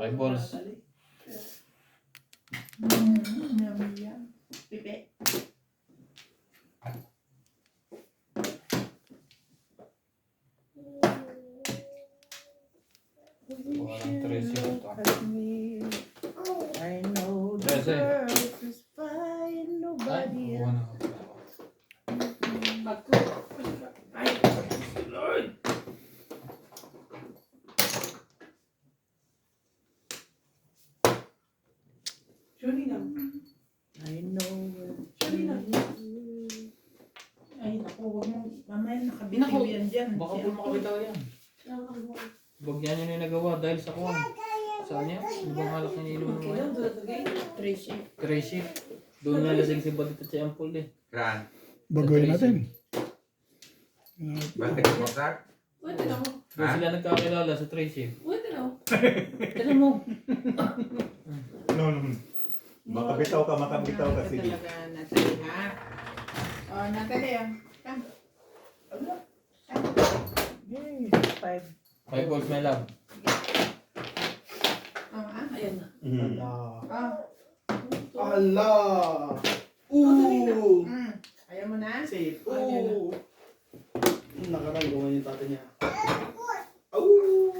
5 balls. Pipi. Walang 13 ito. I know the Yes, eh. earth is fine, Ay, nobody buwan else. na. Ay, Lord! Johnny lang. I know Johnny lang. Ay, naku, huwag mo. Mamaya Naku, nakabitiw yan dyan. Baka po makabitaw yan. Huwag yan yun yung nagawa dahil sa kuwan. Saan yan? Ibang halak na ininom Okay mo lang, yan. tulad ng game. Tracy. Tracy. Doon nga lasing si Badit at si Ampul eh. Ran. Bagoy natin. Bakit mo, Sar? Pwede na mo. Doon Ha? sila nagkakilala sa Tracy. Pwede na mo. Tignan mo. No. Makabitaw ka, sige. Talaga, Natalie, ha? Oh, Natalie, ah. Come. Yay, 5. 5 balls, my love. Oh, ah? Ayan na. Oh. Ala! Ooh! Ayaw mo na? Safe. Ooh! Nakaranggawan yung tatay niya.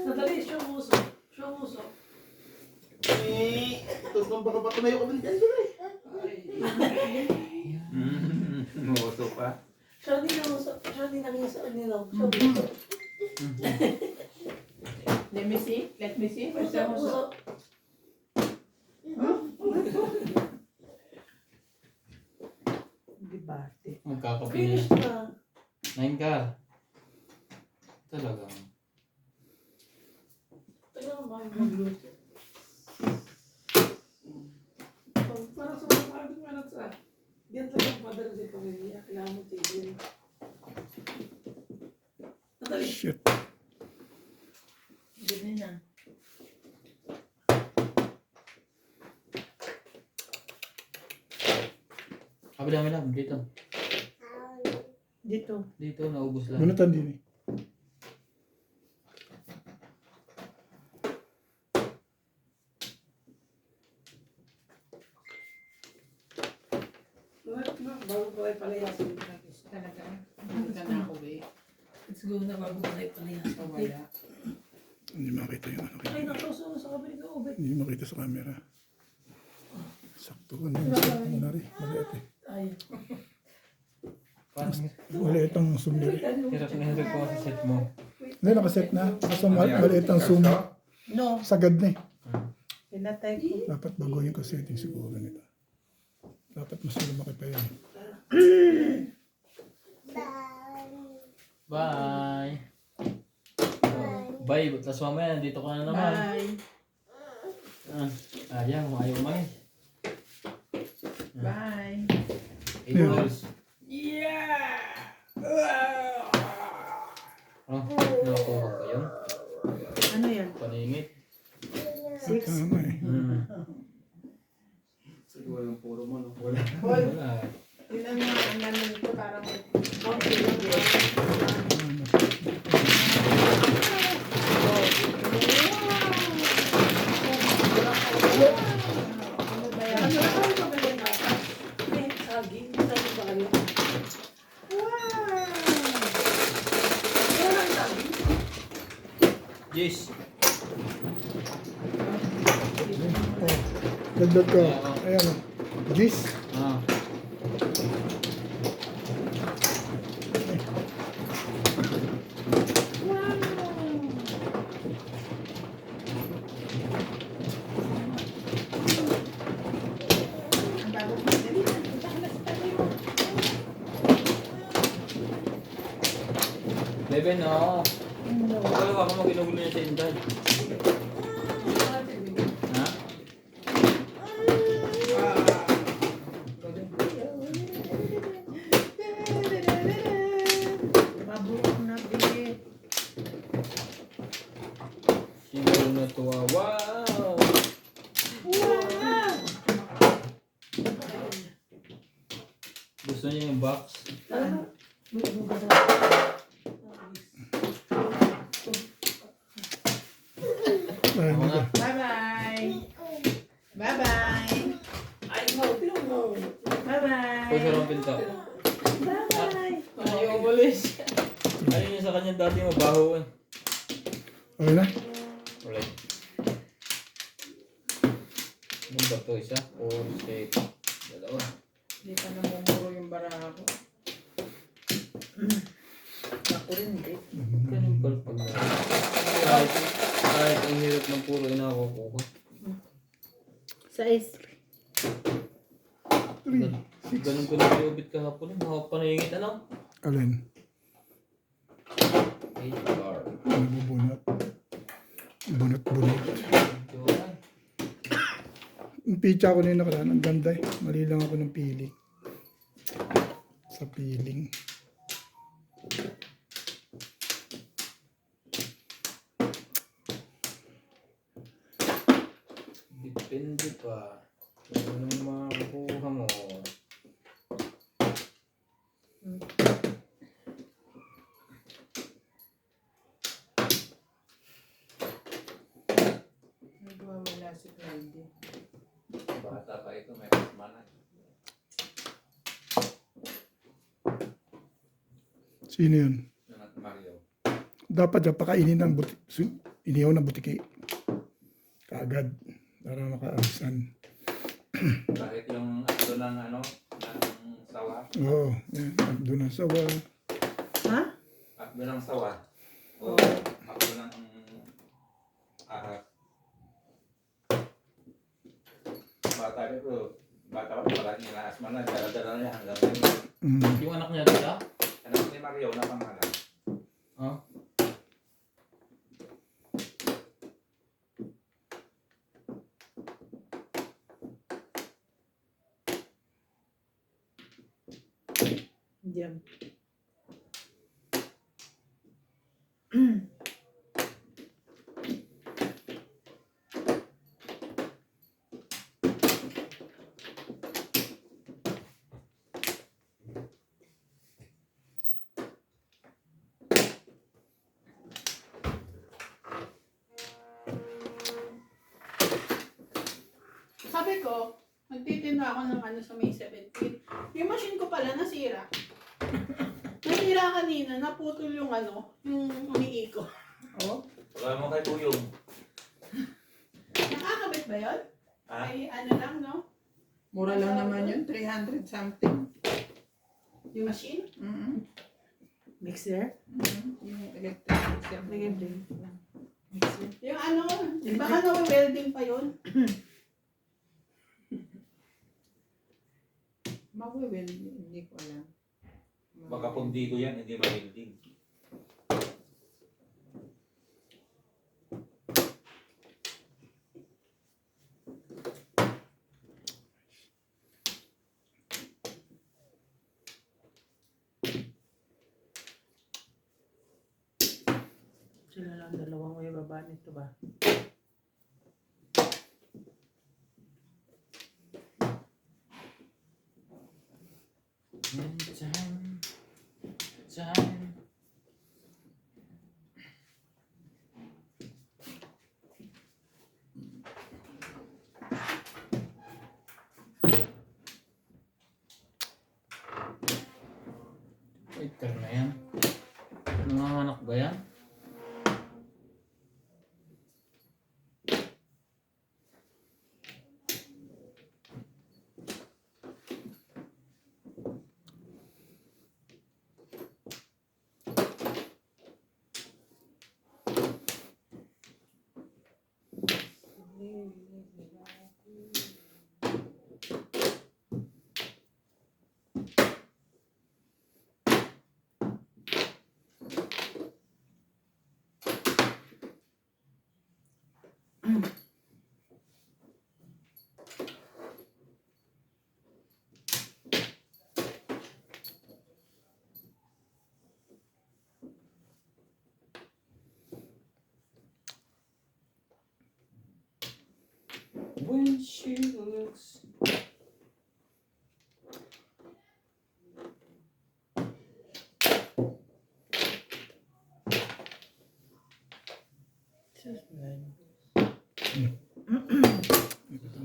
Natali, show mo uso. Show mo uso. Tapos nang baka patunayo ka din dyan, sir. Umuuso pa. Show din ang uso. Show din ang uso. Show mo uso. Let me see. Let me see. Uso, uso. Dibate. Magkakapili. Finish na. 9 ka. Talagang. Tagal mo ba yung magluto? Parang sa mga parang meron sa... Diyan talagang padala sa pamilya. Kailangan mo tigil. Natali. Shit. Ganyan na. Kabila, my love. Dito. Dito. Dito, naubos lang. Bunutan din eh. Bago ko ay palayasin. Talaga. Hindi ka na ako, eh. Let's go na bago ko ay palayasin. Wala. Hindi makita yung ano. Ay, nakauso sa kabili ko. Ube. Hindi makita sa camera. Sakto ka na. Ano na rin. Maliit eh. Ay. Parang Maliit ang zoom nila. hirap na hirap ko sa set mo. Hindi, nakaset na. Basta maliit ang zoom. No. Sagad na eh. Pinatay ko. Dapat baguhin ko setting siguro nito. Dapat mas lumaki pa yan. Bye. Bye. Tapos mamaya, dito ka na naman. Bye. Ayaw umalis. Bye. 8 balls. Yeah! Oh, nakuha ko yun. Ano yan? Paningit. 6. Tama eh. Siguro yung puro mo, no? Hoy, Wala. yun ang ano nito parang Okay lang yan. ano ba yan? Ano lang ang pamilya natin? Ay, saging. Saging ba kayo? Wala lang saging. Yes. Oh, dagdag ko. Ayan o. Gis. Ah. Ang bago ko. Dali na. Punta ka na sa tabi mo. Bebe, no. Wala ka mo ginugulo niya sa Inday. Ha? Mabukok na bit. Siguro na tuwa. Wow! Gusto niya yung box? Ayan, Ako na. Bye-bye. Puso ang pinto. Ayaw umalis. Ayun yung sa kanya dati mabaho eh. Okay na? Ulit. Ano ba ito? Isa? 4, 6, dalawa. Hindi pa namumuro yung baraha ko. Ako rin hindi. Ganun pala pag kahit ang hirap ng puro inakukuha. Size. Ganun ko na ubit kahapon. Mahawak pa na yung ngit. Ano? Alin? 8 bar. Nabubunot. Bunot-bunot. Joran. Yung pizza ko na yung nakaraan, ang ganda eh. Mali lang ako ng pili. Sa piling. Depende pa. Kung anong makakuha mo. Nagwawala si Clyde. Bata pa ito, may asma na. Sino yun? Yung at Mario. Dapat dyan pakainin ng inihaw ng butiki. Kaagad. Para makaalisan. Kahit yung ato ng ano, ng sawa. Oo. Yan. Doon ang sawa. Ha? Akdo ng sawa. O akdo ng ahas. Bata ito. Bata pa pala nila asma na. Dala-dala niya hanggang ngayon. Mm. Yung anak niya dito? Anak ni Mario na pangalan. Ha? Diyan. Sabi ko, nagtitinda ako ng ano sa May 17. Yung machine ko pala nasira. Nasira kanina, naputol yung ano, yung umiiko. Oh. Wala mo kay Tuyong. Nakakabit ba yun? Ha? Ay, ano lang, no? Mura lang naman yun, 300 something. Yung machine? Mixer? Yung electric mixer. Mixer. Yung ano, baka na-welding pa yun. Mag-weld, hindi ko alam. Baka pundido yan, hindi ma-building. Sila lang dalawang may baba nito ba? Time. Wait, na yan. Nanganganak ba yan? When she looks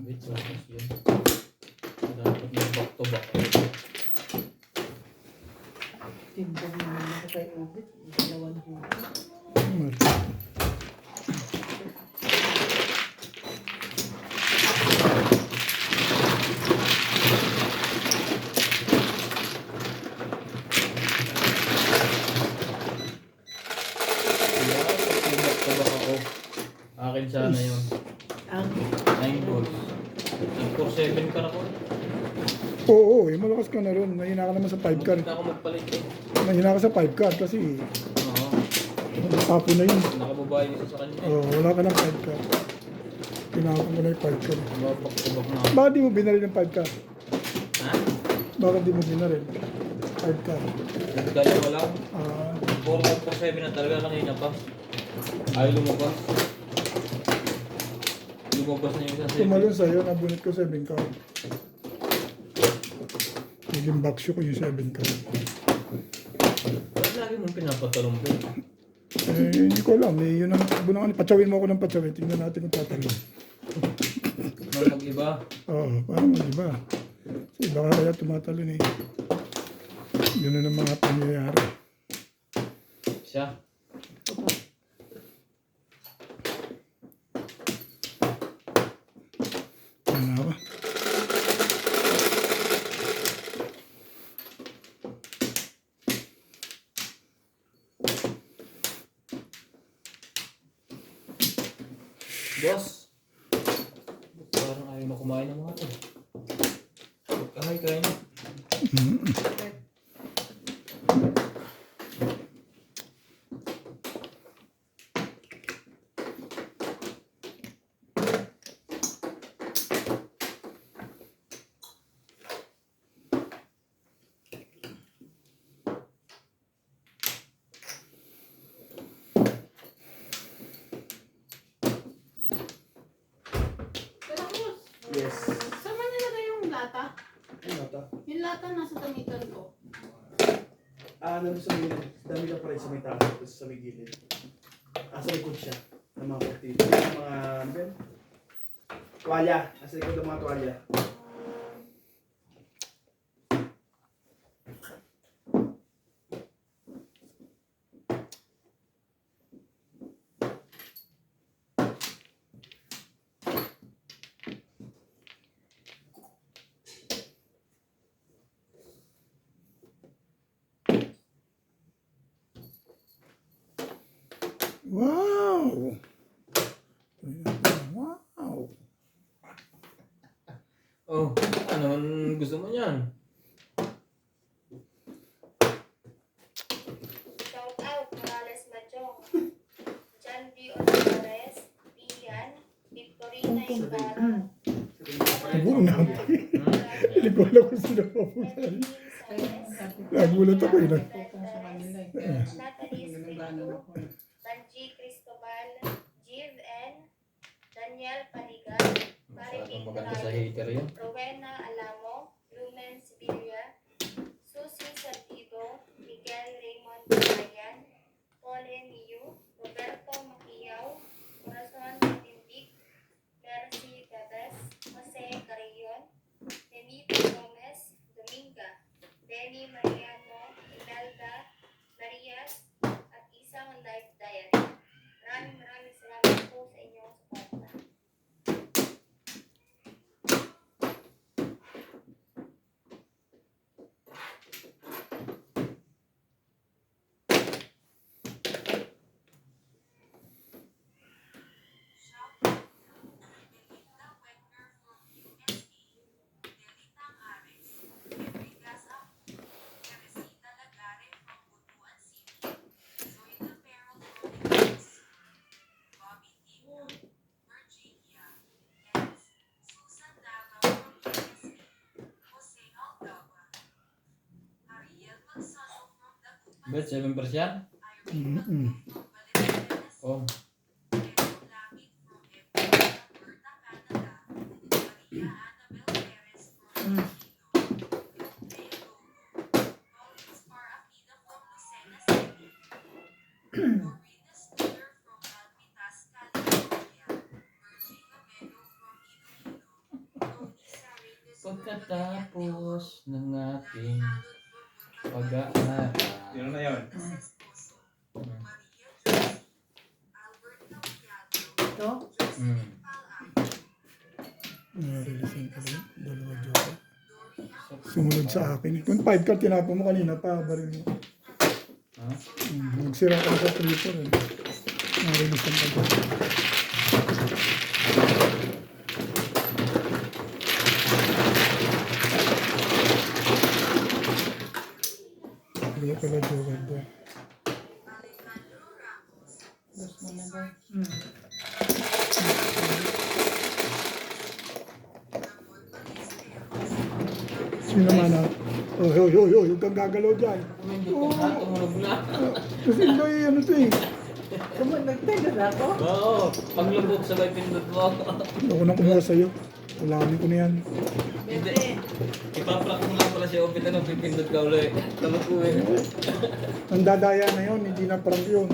Wait, so yun. Dapat na back to back. Timbang naman ako kay Ubit. Dalawan ko. Marito. Kaya, pag tabak ako. Akin sana yun. Ang 9 balls. Nag-4-7 ka na ko. Oo, malakas ka na ron. Mahina ka naman sa 5 car. Hindi ako magpalit eh. Mahina ka sa 5 car kasi Oo. tapo na yun. Nakababae isa sa kanya eh. Oo, wala ka ng 5 car. Tinapon ko na yung 5 car. Mapagtabak na ako. Bakit di mo binaril yung 5 car? Ha? Bakit di mo binaril? 5 car. Dalawa lang. 4-7 na talaga kanina pa. Ay lumabas. Lumabas na yung isa sa Tumalon sa'yo, nabunot ko 7 car. Naging backshow ko yung 7 car. Ba't lagi mong pinapatalong ko? Hindi ko alam. Yun ang bunang patsawin mo ako ng patsawin. Tingnan natin kung tatalon. Nang mag-iba. Oo, parang mag-iba. Kasi baka kaya tumatalon eh. Ganun ang mga pangyayari. Siya. Ano ba? Boss. Parang ayaw na kumain ng mga ito. Kahay, kain na. Kalakos. Yes. Saan man nilagay yung lata? Ano to? Yung lata nasa tamitan ko. Nandun sa may dami na pa rin sa may taas, tapos sa may gilid. Sa likod siya. Ng mga kortina. Ng mga, ano ba yun? Tuwalya. Nasa likod ng mga tuwalya. Wow! Wow! Oh, ano gusto mo niyan? Shout out Morales Machong, John B. Olivares, Ian, Victorina Ibarra, Buo na. Hindi ko alam kung sino pa po. Nagulat ako eh. Sa kanila eh. Natalie Ginagano Espiritu, ako. Banji Cristobal, Jiv N, Daniel Paligan, Masyadong maganda sa hater yun. Rowena Alamo, Lumen Sibilia, Susie Saldido, Miguel Raymond Ryan, Pauline Miu, Roberto Maciao, Corazon Matindik, Mercy Gabes, Jose Carillon, Benito Gomez, Dominga, Benny Mariano, Imelda, Marias, at isang live diary. Maraming salamat po sa inyong suporta. Bet, 7%? Oh. Pagkatapos ng ating pag-aaral. Sino na yun? No? Na-releasean ka rin. Dalawa joker. Sumunod sa akin. Kung 5 card tinapon mo kanina pa, baril mo. Ha? Nagsira ka na sa triple. Na-releasean ka rin. Dalawa pala joker doon. Gusto mo na ba? Sino man ah? Oh, huwag kang gagalaw dyan. Hindi ko na tumunog na. Kasi hindi, ano to eh. Nagtega na ako? Oo, paglubog sabay pindot mo. Ako nang kumuha sa'yo. Ulamin ko na yan. Hindi. Ipaplak mo lang pala si Obit ano, pipindot ka ulit. Tamad ko eh. Ang dadaya na yun, hindi na prank yun.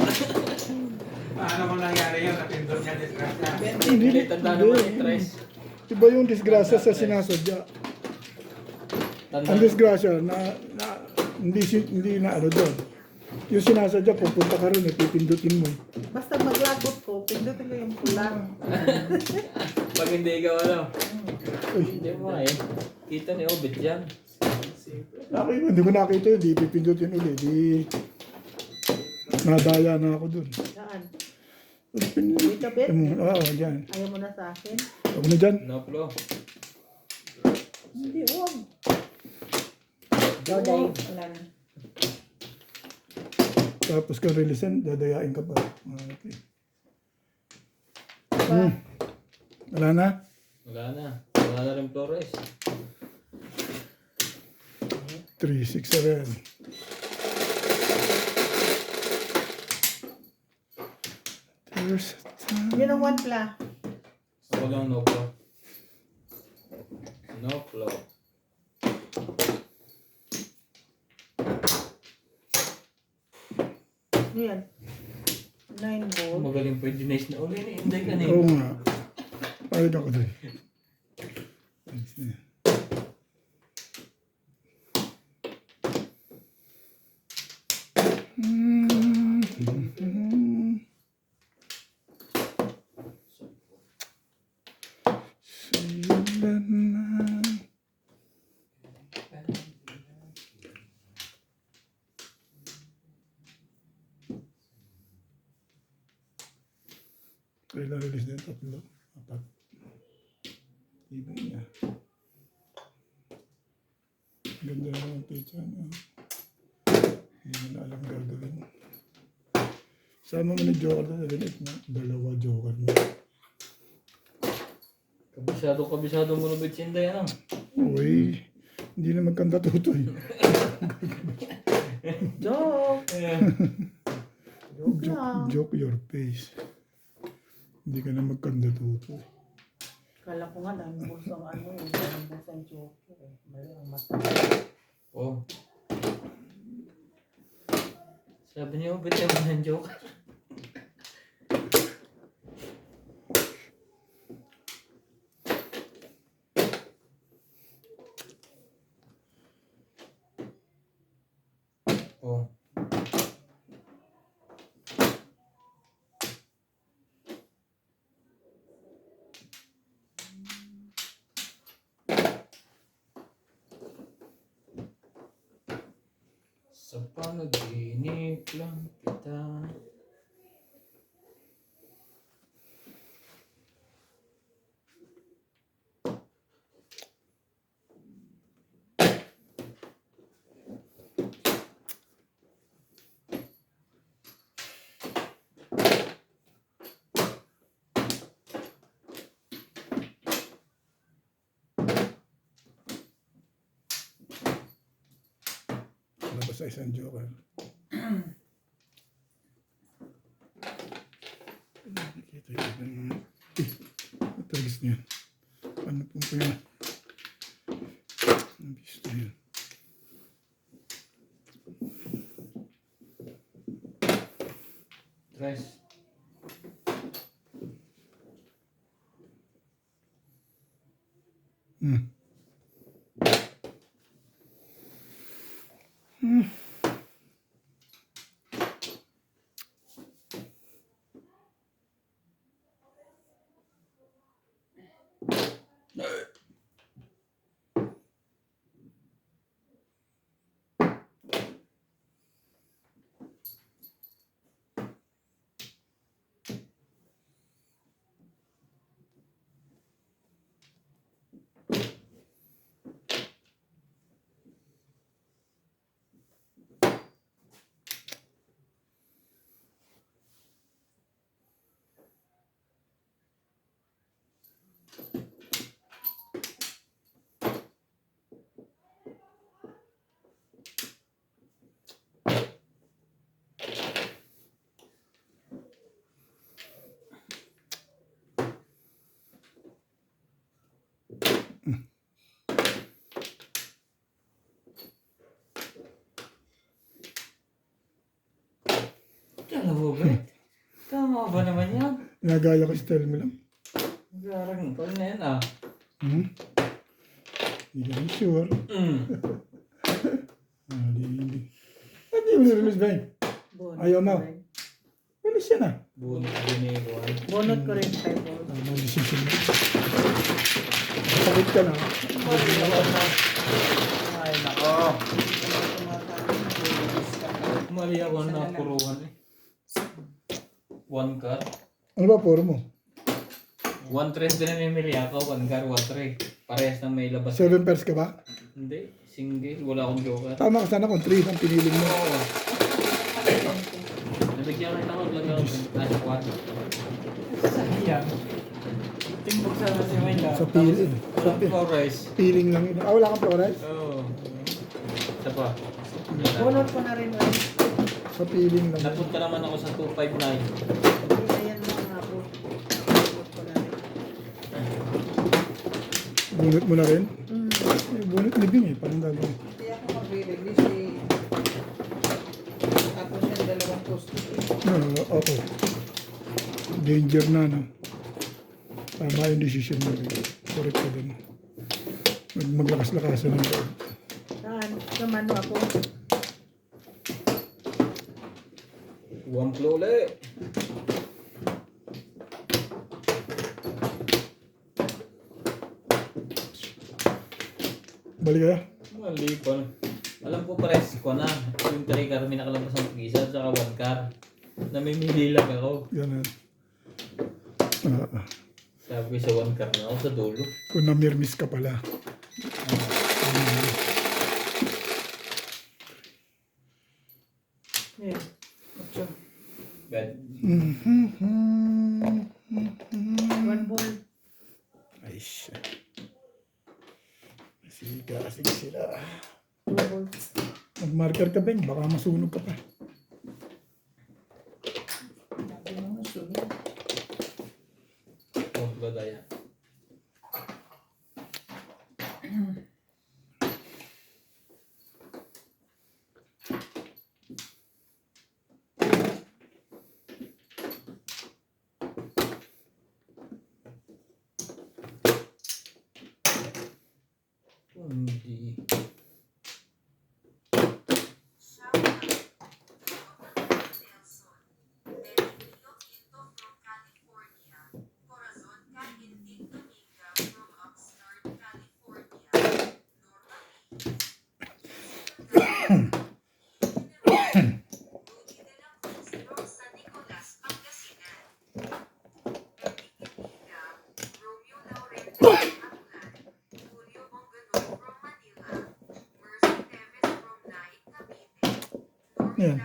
Paano kung nangyari yun? Napindot niya disgrasya. Hindi, Hindi, tanda naman yung tres. Iba yung disgrasya sa sinasadya. Tanda. Ang disgrasya hindi na ano doon. Yung sinasadya, pupunta ka rin, pipindutin mo. Basta maglagot ko, pindutin ko yung pula. Pag hindi ikaw ano. Uy, Hindi mo eh. Kita ni Obit yan. hindi ko nakita yun, di pipindutin ulit. Di nadaya na ako doon. Saan? Dito, Bet? Oo, dyan. Ayaw mo na sa akin? Ako na dyan. No flow. Hindi, huwag. Joday. Wala na. Tapos kang releasean, dadayain ka pa. Okay. Wala na? Wala na. Wala na rin Flores. 3, 6, 7. There's a time. Yun ang one pla. Ako lang no flow. No flow. Ano yan? 9 ball. Magaling pa yung Dinesh na uli. Hindi ka na Oo nga. Ayun ako doon. Ayos na yan. Sila na. Kailan release din? 3, 4. Iba niya. Ganda na ng pizza niya. Hindi mo na alam gagawin. Sama mo na joker na narinig na. Dalawa joker mo. Kabisado mo na Obit Sinday ano. Uy, hindi na magkanda tutoy. Joke! Joke lang. Joke your face. Hindi ka na magkanda tutoy. Kala ko nga, dahil busang ano eh. Dahil busang joke eh. Mali ang mata. Oh. Sabi niyo Obit yung mga joke. Oh. Sa panaginip lang kita. Labas sa isang joker. Nakikita yun. Matagis niya. Ano pong po yun? Ang gusto yun. Tres. Robert. Tama ba naman yan? Nagaya ko si Telmi lang. Garang pa na yan ah. Hmm? Hindi ka rin sure. Mm. Hindi. Hindi mo nirelease ba yun? Ayaw mo. Release yan ah. Bunot biniguan. Bunot ko rin 5 volts. Tama ang decision mo. Sakit ka na. Mali ako na. Ay nako. Mali ako na puruan eh. 1 car. Ano ba puro mo? 1-3 din na namimili ako. 1 car, 1-3. Parehas ng may labas. 7 pairs ka ba? Hindi. Single. Wala akong joker. Tama ka sana kung 3 ang pinili mo. Oo. Nabigyan rin ako. Lagyan ako. Nasa 4. Sayang. Timbog sana si Mayla. Sa pili. Sa Flores. piling lang yun. Ah, wala kang flores? Oo. Isa pa. Bunot ko na rin lang. Sa piling lang. Napunta naman ako sa 259. Ayan mga po. Bunot ko na rin. Bunot mo na rin? Bunot ni Bing eh. Parang gagawin. Hindi ako mag-release eh. Tapos yung dalawang post. Okay. Danger na, no? Tama yung decision mo rin. Correct ka din. Maglakas-lakasan ng loob. Saan? Naman ako. Wamplo ulit. Balik ka? Mali pa. Alam ko pares ko na. Yung 3 car, may nakalabas ng pisa at saka 1 car. Namimili lang ako. Ganun. Sabi sa 1 car na ako sa dulo. Kung namirmis ka pala. Yeah. Ocho. Bad. 1 volt. Ay, siya. Sige sila. 2 volts. Mag-marker ka, Ben. Baka masunog ka pa. Sabi mo sunod. Wamplo daya. Hindi. Yan.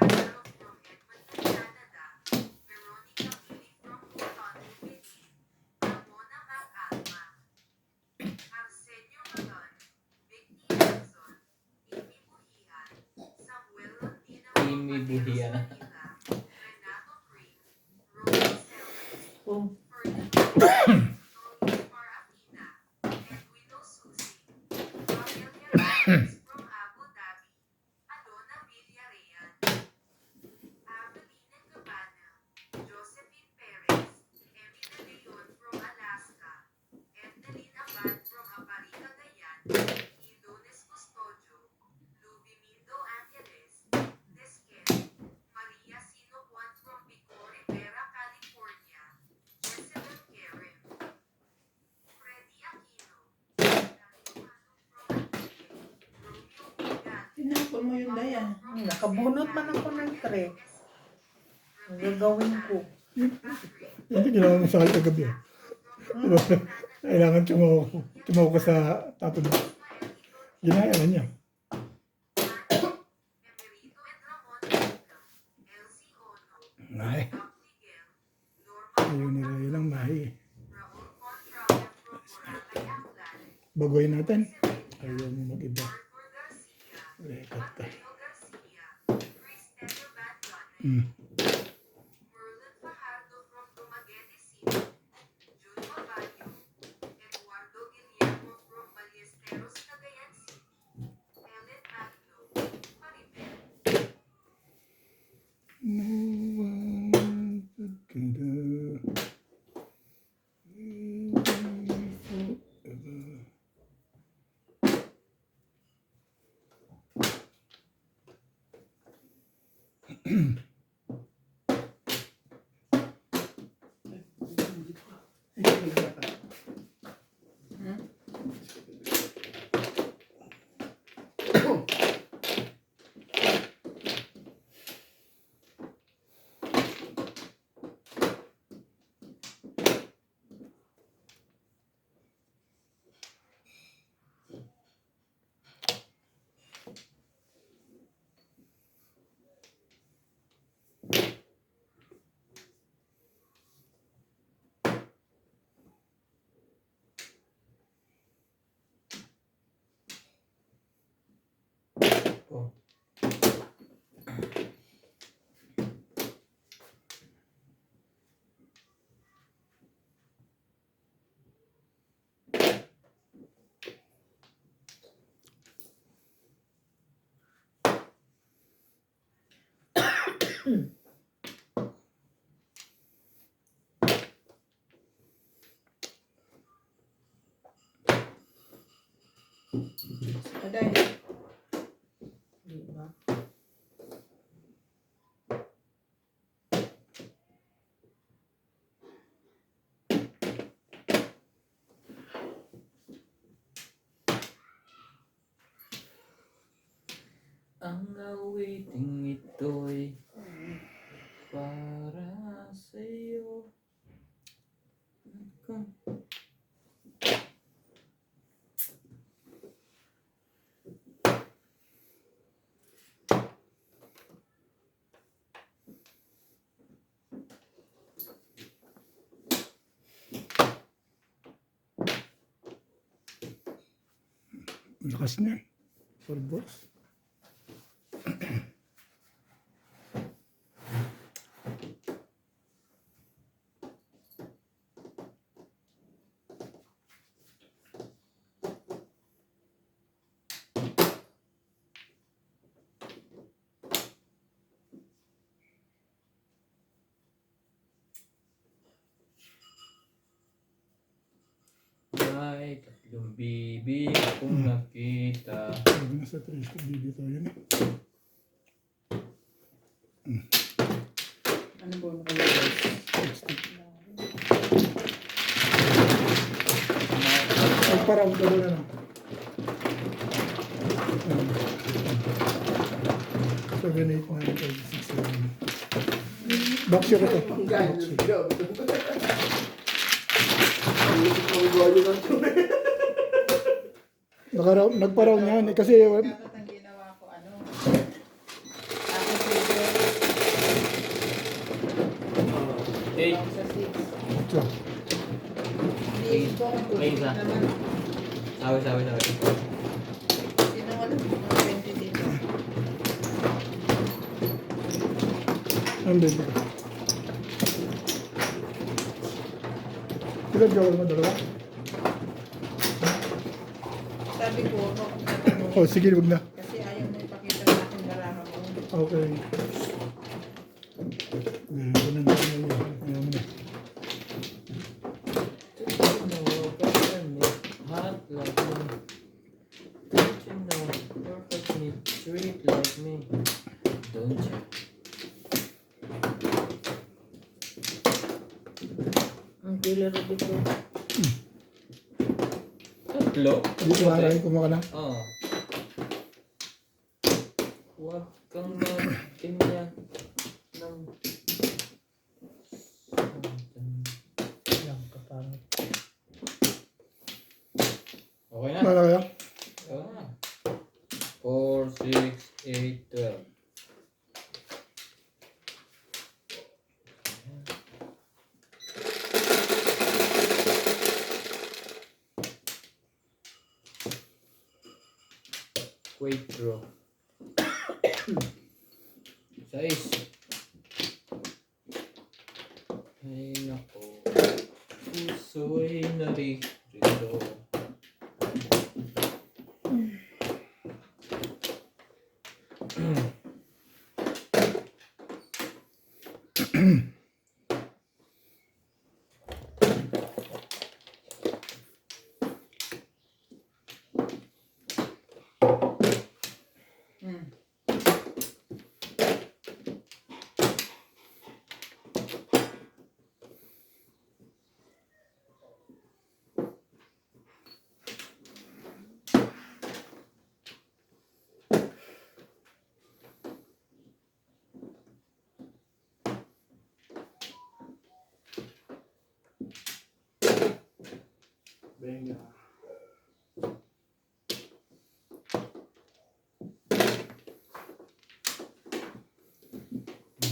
Amy Buhian. Boom. Tinapon mo yung daya. Nakabunot man ako ng 3. Ang gagawin ko. Hindi ginawa mo sa akin kagabi. Kailangan tumaw ka sa tapon mo. Ginaya na niya. Ay. Ayaw nila yun ang mahi. Bagoy natin. Ayaw mo mag-iba. Lekat ka. No one Oh. Aday. Di ba? Ang awiting ito'y para sa'yo. Lakas niyan. For boss. May tatlong bibig akong nakita. Sabi na sa 3 step dito yun. Ano ba ang guys? Nagparang ka doon ano. 7, 8, 9, 5, 6, 7. Box yun ito. Ang gano'n. Grabe. Ang lupit ng ugali ng tubig. Nagparaw niyan eh, kasi Dapat ang ginawa ko, ano? Ako favorite. Hey, Lang sa 6. so, Hindi ko kung May isa. naman. sabi. Sino wala mga 20 dito? ang baby ko. Ilan gawin mo, dalawa? Sabi ko, tatanungin. Oh, sige, huwag na. Kasi ayaw mo ipakita sa akin baraha mo. Okay. Ganyan na naman yun. Ayaw mo na. Hot like me. Don't you know, perfectly sweet like me. Don't you? Ang killer dito. Tatlo? Dito marahin ko maka na. Oo. Huwag kang magtingnan ng... Lang ka parang. Okay na? Mara kaya? Oo na. 4, 6, 8, 12. Quattro. 6. Ay nako. Puso'y naririto. tenga.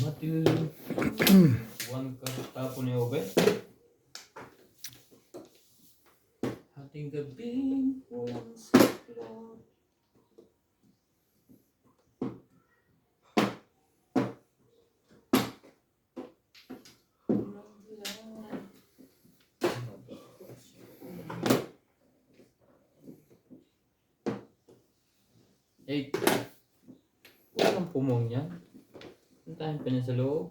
Matil. One card tapo ni Obe. Hating gabing walang saklot. Eight. Walang pumong yan. Puntahan pa niya sa loob.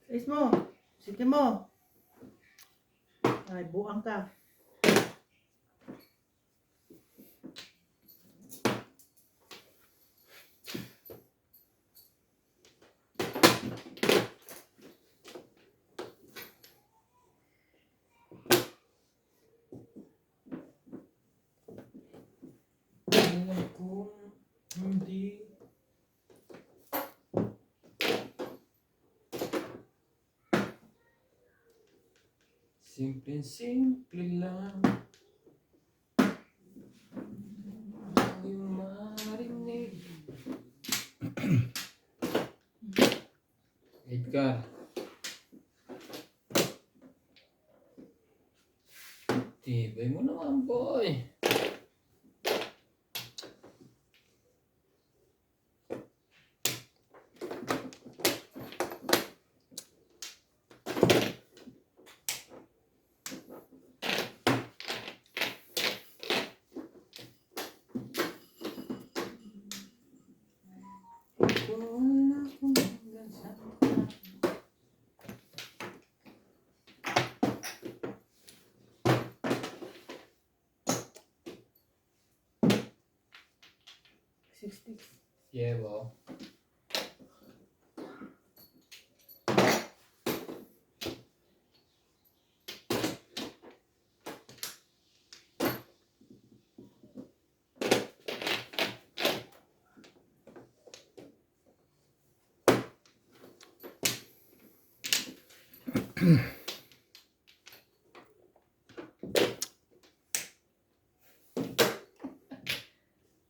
Alis mo. Sige mo. Ay, buang ka. Alam kong hindi. Simple lang ang iyong marinig. Edgar. Tibay mo naman, boy. Wala akong hanggang sa 60. Llevo.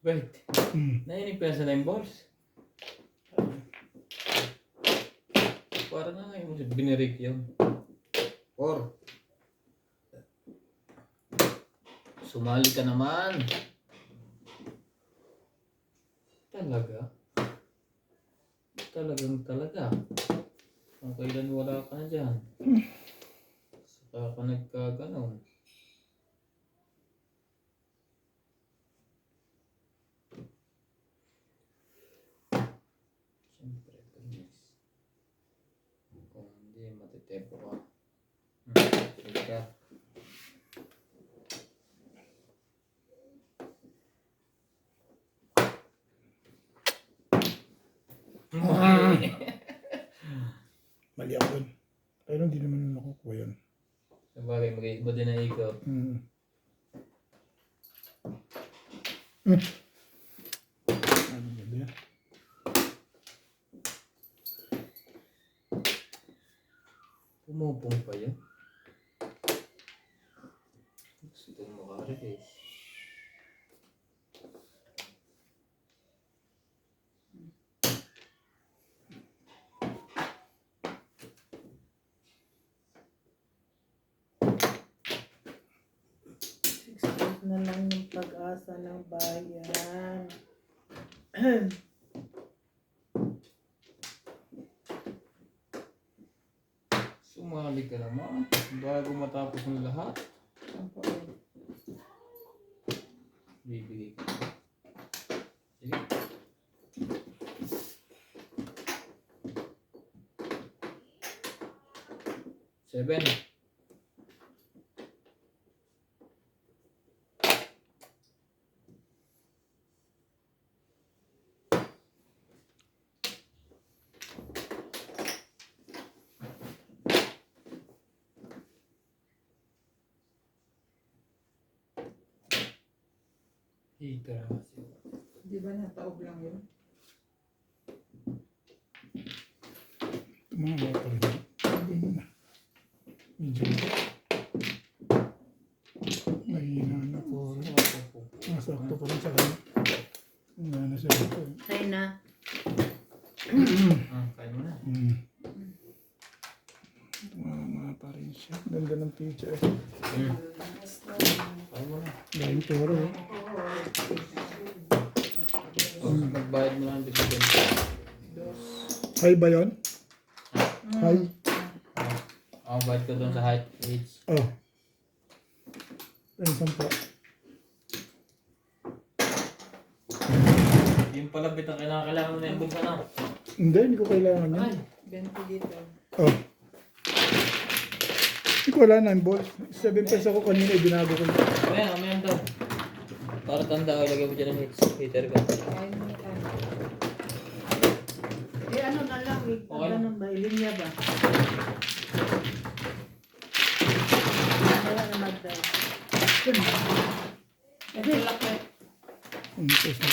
Wait, nainig pa sa 9 balls? Para na ngayon mo siya binirik yun. 4. Sumali ka naman. Talaga? Talaga. Kung kailan wala ka na dyan. Saka ka nagkaganon. Siyempre, permis. Kung hindi, matitempo ka. Sige ka. Mali ako dun. Pero hindi naman nakukuha yun. Sabagay, mag-iiba din ang ikot. Ano ba yan? Pumupong pa yun. Gusto itong makarelis. Na lang yung pag-asa ng bayan. Sumali ka naman bago matapos ng lahat. Bibigay ka. Sige. Seven. Heater. Di ba nataob lang yun? Tumama pa rin. Ganun na. Medyo mahina na po. Masakto pa rin sa kanya. Wala na siya dito. Kaya na. Kain mo na. Tumama pa rin siya. Ganda ng picture. Kain mo na. Dahil toro. Magbayad mo lang bigyan. High ba yun? High? Ako bayad ko doon sa height age. Oh. Ayun, sampa. Yung palabit ang kailangan mo na yung bulsa na. Hindi ko kailangan yan. Ay, ventilator. Oh. Hindi ko wala na yung balls. 7 pesos ako kanina, binago ko. Ayan daw. Para tanda, ilagay mo dyan ang heater ko. Ay, may ano. Eh ano na lang eh. Okay. Ganun ba? Ilinya ba? Wala na mag-dive. Ito laki. Pesos na.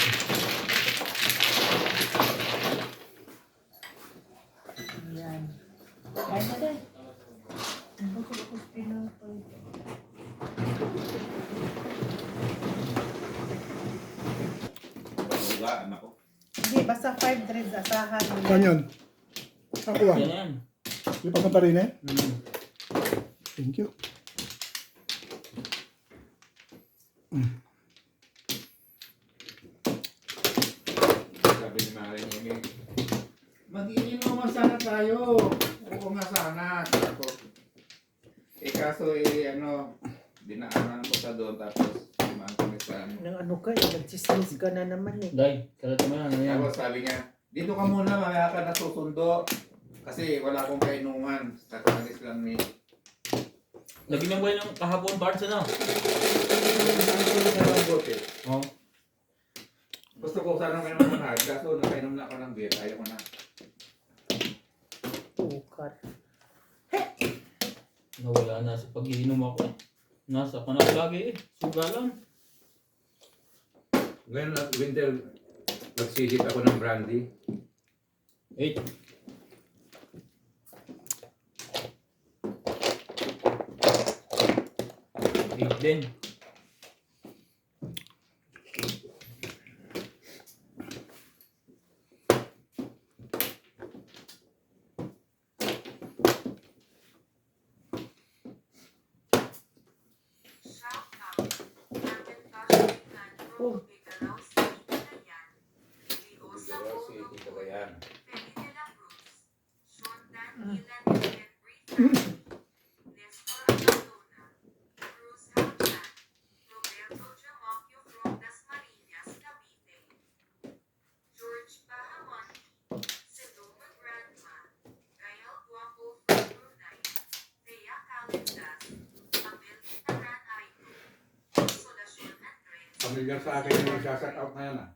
Ayan. Kaya na din. Ano ko ba pinapay? Pagbuga, anak ko. Hindi, basta 5 threads asahan. Saan yun? Saan kuha? Yan na yan. Lipat mo pa rin eh? Thank you. Sabi ni Mari niya, mag-iinom naman sana tayo. Oo nga sana. Sabi ko. Kaso dinaanan ko sa doon tapos dumaan kami sa Nang ano ka, nagsismis ka na naman eh. Day, karate mo na. Ano yan? Tapos sabi niya, dito ka muna, mamaya ka nasusundo. Kasi wala akong kainuman. Kakalis lang ni... Lagyan mo yung kahapon parts ano? Oh. Gusto ko sana kainom ng hard. Kaso nakainom na ako ng beer. Ayaw ko na. Pukat. Nawala na sa pag-iinom ako. Nasa ka na lagi eh. Sugalan. Ngayon, winter, nagsihit ako ng brandy. 8. Din. Pamilyar sa akin yung magsasat out na yan ah.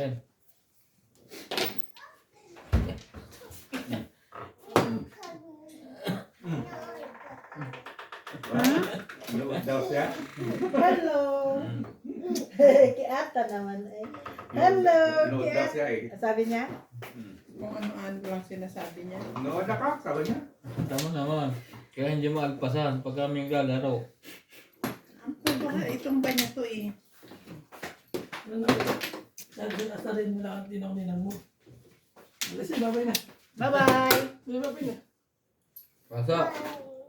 Ben. Nood daw siya. Hello. Kiata naman eh. Hello. Nood daw siya eh. Sabi niya? Kung ano-ano lang sinasabi niya. Nood na ka, sabi niya. Tama naman. Kaya hindi mo agpasan pag kami lalaro. Baka itong ba niya to eh. Asarin mo lang at din ako ninang mo. Kasi babay na. Bye-bye. Babay na. Basta,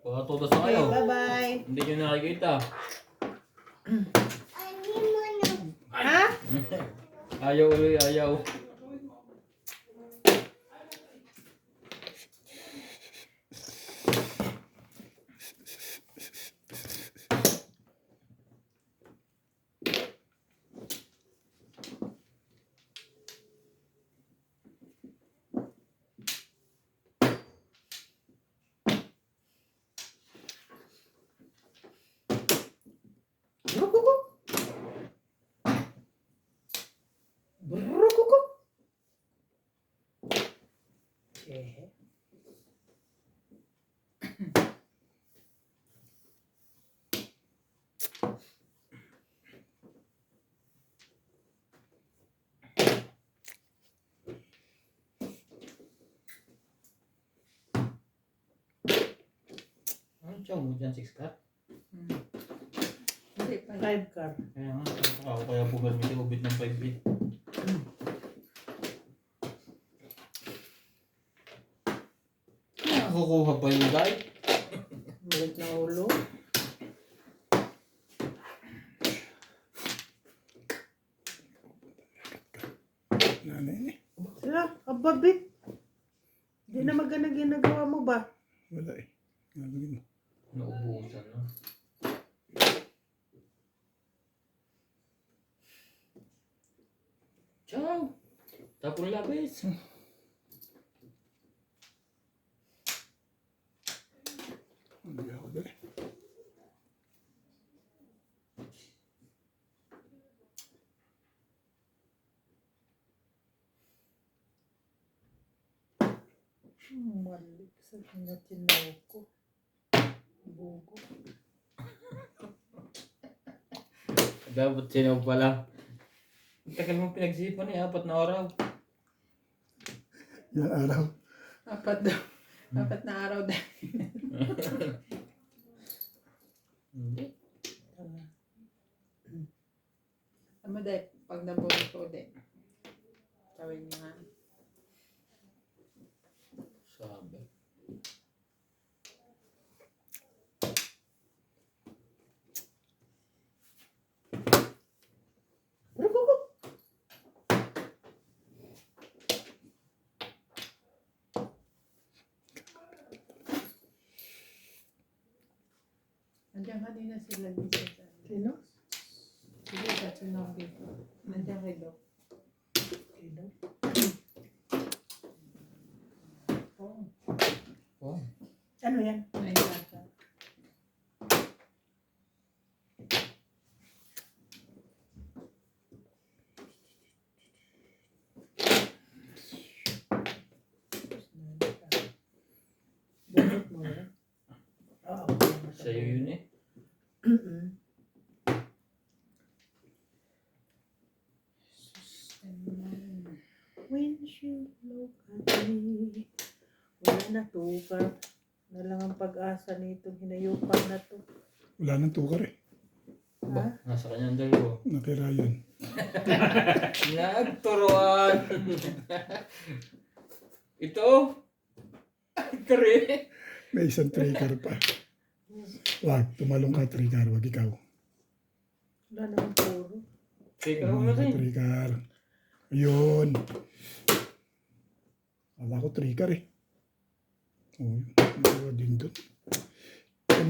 baka tutos na kayo. Bye-bye. Hindi nyo nakikita. Ha? Ayaw ulit, ayaw. Rukuko. Rukuko. Eh. Ano siya mo dyan, 6 car? Hindi pa. 5 car. Kaya nga, ako kaya po gamitin ubit ng 5 bit. Nakukuha pa yung guy. Balik na ulo. Nanay ni. Sila, ababit. Hindi na maganda ginagawa mo ba? Wala eh. Gagawin mo. Naubusan na. Ciao! Tapon labis. Hindi ako dali. Malik sa tinatinaw ko. Bugo. Dapat sinaw pala. Ang tagal mong pinagsipan eh, 4 na araw. Yan araw. Apat daw. Apat na araw dahil. Hindi. Tama dahil. Pag nabulot ko dahil. Tawin niya nga. Sabi. Rukuko. Nandiyan kanina sila Lisa. Sino? Sige, sa sinong dito. Nandiyan kay Doc. Sino? Oh. Ano yan? Ay, nasa. Bunot mo yan? Oo. Sa'yo yun eh. Windshield look at me. Wala na tukar. Na lang ang pag-asa nitong hinayupan na to. Wala nang tukar eh. Ba, nasa kanyang dalawa. Nakira yun. Nagturuan. Ito. Ito rin. May isang trigger pa. Wag, tumalong ka trigger. Wag ikaw. Wala naman puro. Teka mo na rin. Trigger. Ayun. Wala ko trigger eh. Oh, yun. Dalawa din doon.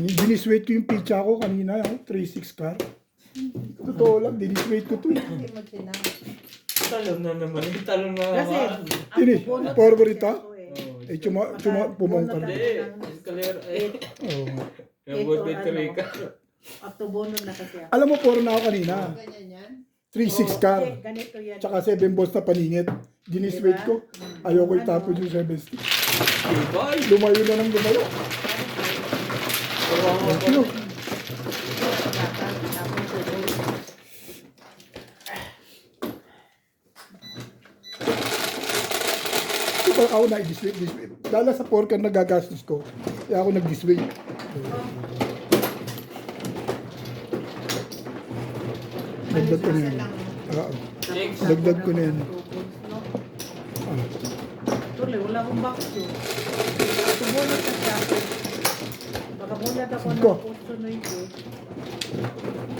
Dinisweight ko yung pizza ko kanina. 3-6 car. Totoo lang, dinisweight ko to eh. Hindi mo sinabi. Talon na naman. Talon na Kasi, naman. Tini, bunot favorito? kasi ako eh. Oh, Eh, pumongkad. Hindi. Escalator. Eh. Oo nga. Yung good bit ka. Octobonod na kasi ako. Alam mo, puro na ako kanina. Ganyan yan. 3.6 car. Check, ganito yan. Tsaka 7 balls na paningit. Dinisweight Diba? ko. Ayoko itapon yung 7 stick. Bye! Lumayo na ng lumayo. Thank you. Ito ako na-disweight. Dahil sa 4 car nagagastos ko. Kaya ako nag-disweight. Dagdag ko na yan. Oo. Six. Dagdag ko na yan. Ah. Tuloy, wala akong vacuum. Sumunod na siya. Baka munad ako ng Cinco. puso na ito.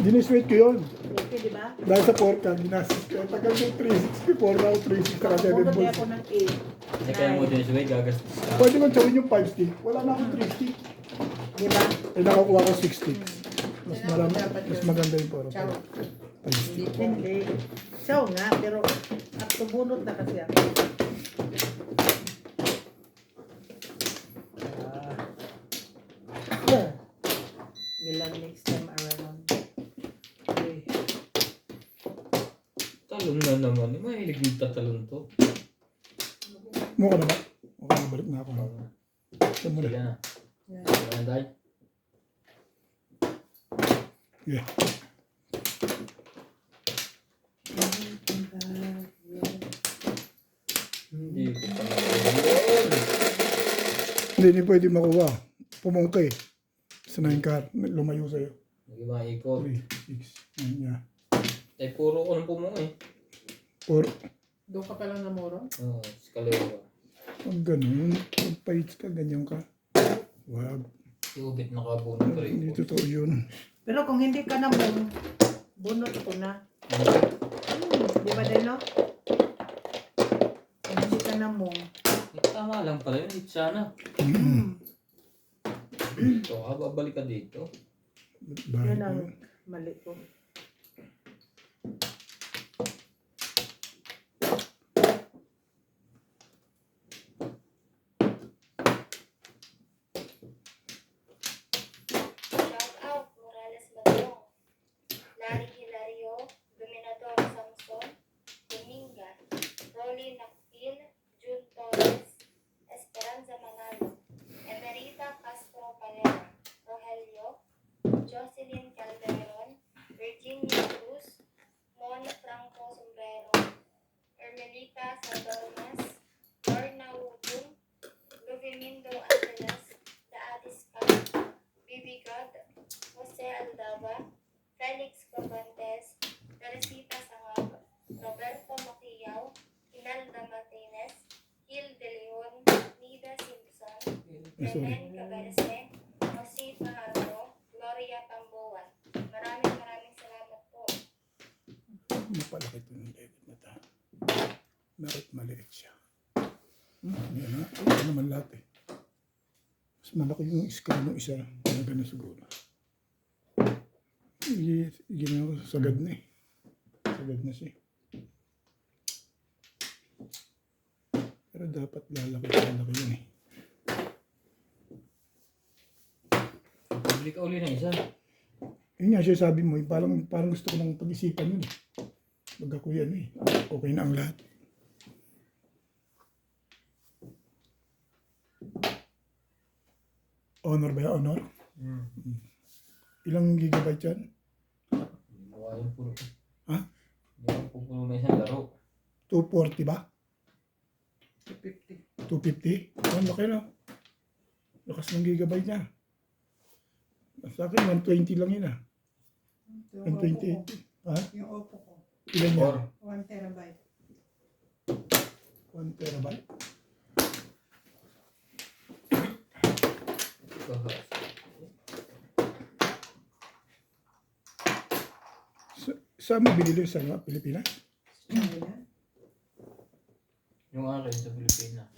Dinisweight ko yun. Okay, di ba? Dahil sa 4 car, ginastos ko. Tagal yung 3.6 before now, 3.6 saka 7 Munod balls. ako ng 8. Kasi kaya mo din siya, gagastos ka. Pwede kong tawin yung 5 stick. Wala na akong 3 stick. Di ba? Eh, nakakuha ko 6 sticks. Mas marami, mas maganda yung poro. 5 stick. Hindi. Siya nga, pero at tubunot na kasi ako. Ilan next time around. Okay. Talon na naman. Mahilig yung tatalon to. Mukha na ba? Okay, balik na ako. Saan mo Sige na? na. Yeah. Ayan tayo. Yeah. Hindi ko pa yun. Hindi pwede makuha. Pumungkay. Sa 9 car, lumayo sa'yo. Hindi maikot. 3, 6, 9, yeah. Eh, puro ko ng pumo eh. Or, Doon ka pala namuro? Oo, sa kaliwa. pag ganun, pag pahits ka, ganyan ka. Wag. Iubit na kabuno pa rin. Hindi totoo yun. Pero kung hindi ka na bunot ko na. Di ba din, no? Kung hindi ka na Tama lang pala yun. Itsa na. Mm-mm. Ito, babalik ka dito. Bahay yun ko ang yun. mali ko. Shout out Morales Badong, Larry Hilario, Dominador Samson, Dominga, Rolly Nakpil, June Torres, Esperanza Manalo, Emerita Castro Palera, Rogelio, Jocelyn Calderon, Virginia Cruz, Mon Franco Sombrero, Ermelita Saldornas, Lorna Wudung, Luvimindo Angeles, Daatis Camp, Bibi God, Jose Aldaba, Felix Cobantes, Teresita Sangab, Roberto Maciao, Imelda Martinez, Gil De Leon, Nida Simpson, Clement Caberse, Jose Fajardo, Gloria Tamboan. Maraming salamat po. Mapalaki ito ng David na ta. Bakit maliit siya? Yan na. Ito naman lahat eh. Mas malaki yung screen ng isa. Kaya gano'n siguro. Ginawa ko, sagad na eh. Sagad na siya. Pero dapat lalaki yun eh. Balik ka uli ng isa. Yun nga siya sabi mo, eh, parang gusto ko nang pag-isipan yun eh. Pag ako yan eh. Okay na ang lahat. Honor ba yan? Honor? Ilang gigabyte yan? Mukha yung puro. Ha? Hindi ako pupuno na isang laro. 240 ba? 250. 250? Ang laki na. Lakas ng gigabyte niya. Sa akin, 120 lang yun ah. 128. Ha? Yung Oppo ko. Ilan yan? 1 terabyte. 1 terabyte? Saan mo binili sa Pilipinas? Yung akin sa Pilipinas.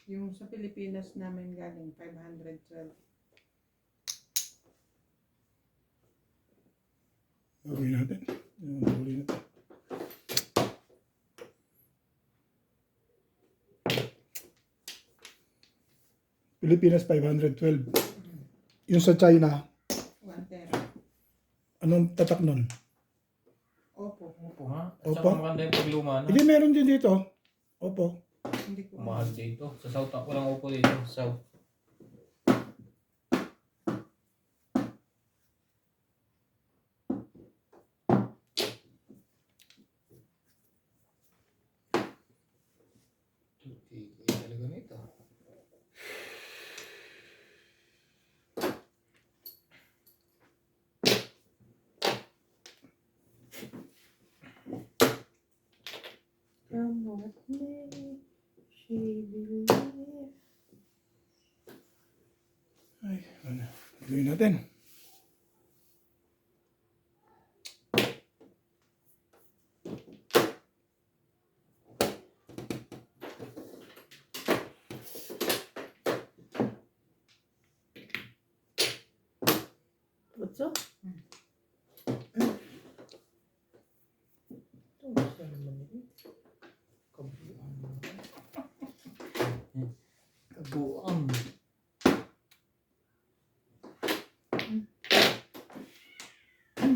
Yung sa Pilipinas namin galing 512. Gawin natin. Huli natin. Pilipinas 512. Yung sa China, 1 tera. anong tatak nun? Oppo Opo nga. At Opo. saka maganda yung pagluma na. Hindi, meron din dito. Opo. Hindi ko Mahal dito. Sa South, walang upo dito. Sa South. Kaya talaga nito. Come with me, she believe. Ay, ano. Gawin natin. What's up? Ito, siya naman yun. Kabuang. Ay.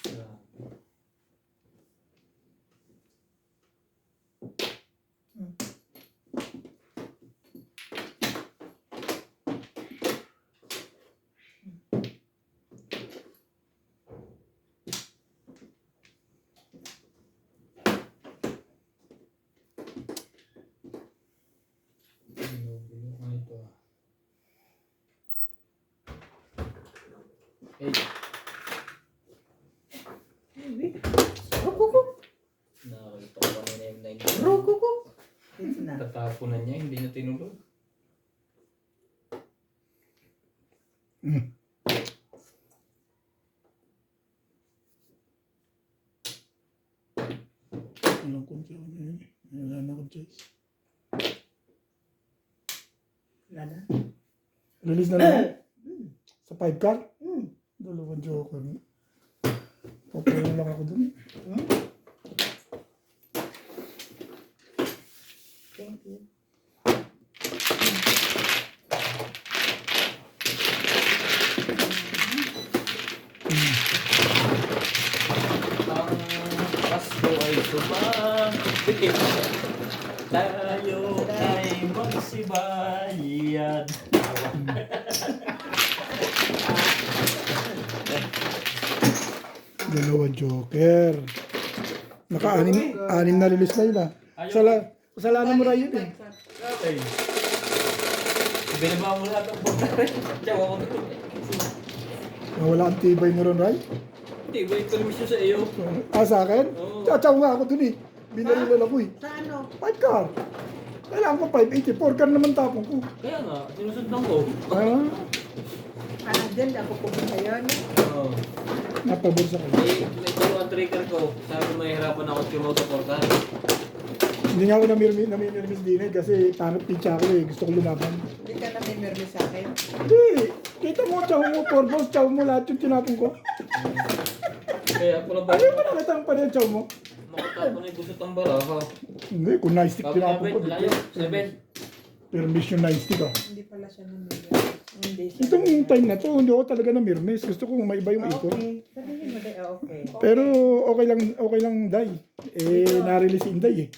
Grabe. Ano ito ah? Eh, Rukukuk! nakakita ko kanina yung 9. Rukukuk! It's na. Tatapon na niya, hindi na tinulog. Walang konti ako na yun. Wala na ako, Jess. Wala na. Release na lang. Sa 5 car? Dalawang joker. Papalang lang ako dun. Thank you. Ang Pasko ay sumapit. Tayo ay magsibayad. Dalawang joker. Naka-anim na release na yun ah. Kasalanan mo rin yun eh. Okay. Binaba mo lahat ang buka rin. Tsawa ko doon. Wala ang tibay mo rin, Ray. Hindi, ba yung permission sa iyo? Sa akin? Oo. Tsatsaw nga ako dun eh. Binarilan ako eh. Sa ano? 5 car. Kailangan ko 580. 4 car naman tapong ko. Kaya nga, sinusundan ko. Ah, Ano dyan? Ako pumunta yun. Oo. napabulsa ko. May turuan trigger ko. Sabi ko mahihirapan ako at kumoto for car. Hindi nga ako namirmis din eh kasi tanap pitcha ako eh. Gusto ko lumaban. Hindi ka namimirmi sa akin. Hindi. Kita mo, chow mo, porbols, chow mo, lahat yung tinapon ko. Kaya ako na ba? Ano yung nakakita ang pa rin chow mo? Makatapon na yung gusot ang baraha. Hindi, kung nice stick Sabi tinapon ko. namin, layo. 7. Permission nice stick ah. Hindi pala siya namimirmi. Hindi siya Itong time na to, hindi ako talaga namirmis. Gusto ko maiba yung ikot. Okay. Sabihin mo dahil, okay. Pero okay lang Day. Na-release si Inday eh.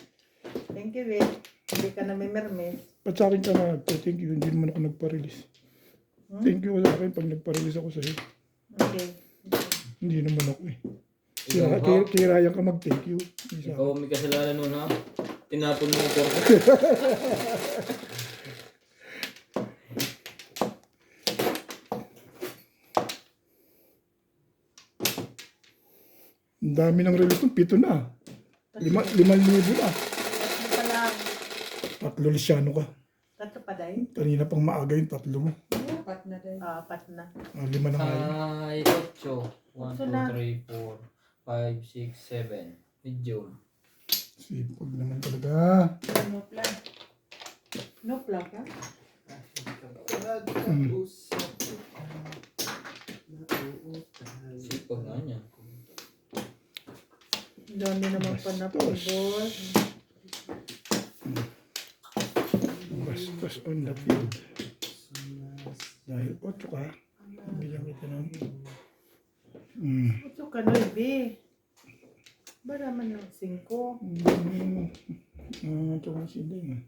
Thank you, Vic. Hindi ka namimirmi. Ba't sa akin ka na, thank you, hindi naman ako nagpa-release. Thank you sa akin pag nagpa-release ako sa'yo. Okay. Hindi naman ako eh. Ikaw, ha? Kaya Ryan ka mag-thank you. Hindi sa Ikaw akin. may kasalanan nun ha. Tinapon mo yung porko. Ang dami ng release ng 7 na. 5,000 na. Tatlo pa lang. 3 lisyano ka. Tatlo pa dahil. Kanina pang maaga yung 3 mo. Apat na dahil. Apat na. 5 na nga yun. Ay, 8. 1, 2, 3, 4, 5, 6, 7. Medium. Sipag naman talaga. No plan. No plan ka? Sipag nga niya. Dami naman pa na po, boss. Bastos on the field. Dahil 8 ka, bigyan kita ng 8 ka 9. Ba naman ng 5? Ito nga sila eh.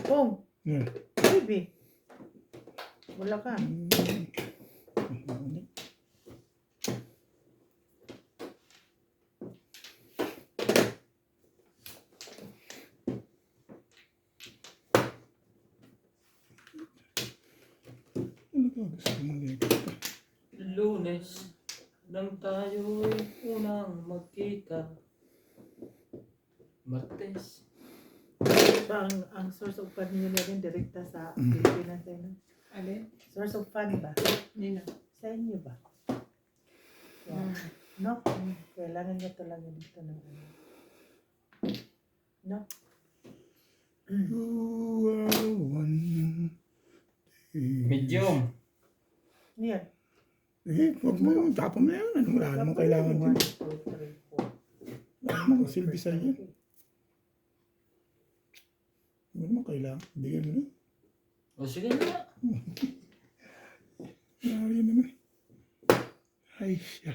Pong, Yeah. baby. Wala ka. Ano ba gusto mo lipat? Lunes nang tayo'y unang magkita. Martes. Ba, ang source of fund niyo na rin direkta sa Pilipinas tayo, no? Alin? Source of fund ba? Nino. Sa inyo ba? Yeah. No? Kailangan niya talaga dito ng ano. No? You are one. Medium. Yan. Eh, huwag mo. Tapon mo yan. Ano, wala namang kailangan din. 1, 2, 3, 4. Wala namang silbi sa iyo. Wala namang kailangan. Bigyan mo na. O sige na. Nari naman. Ay siya.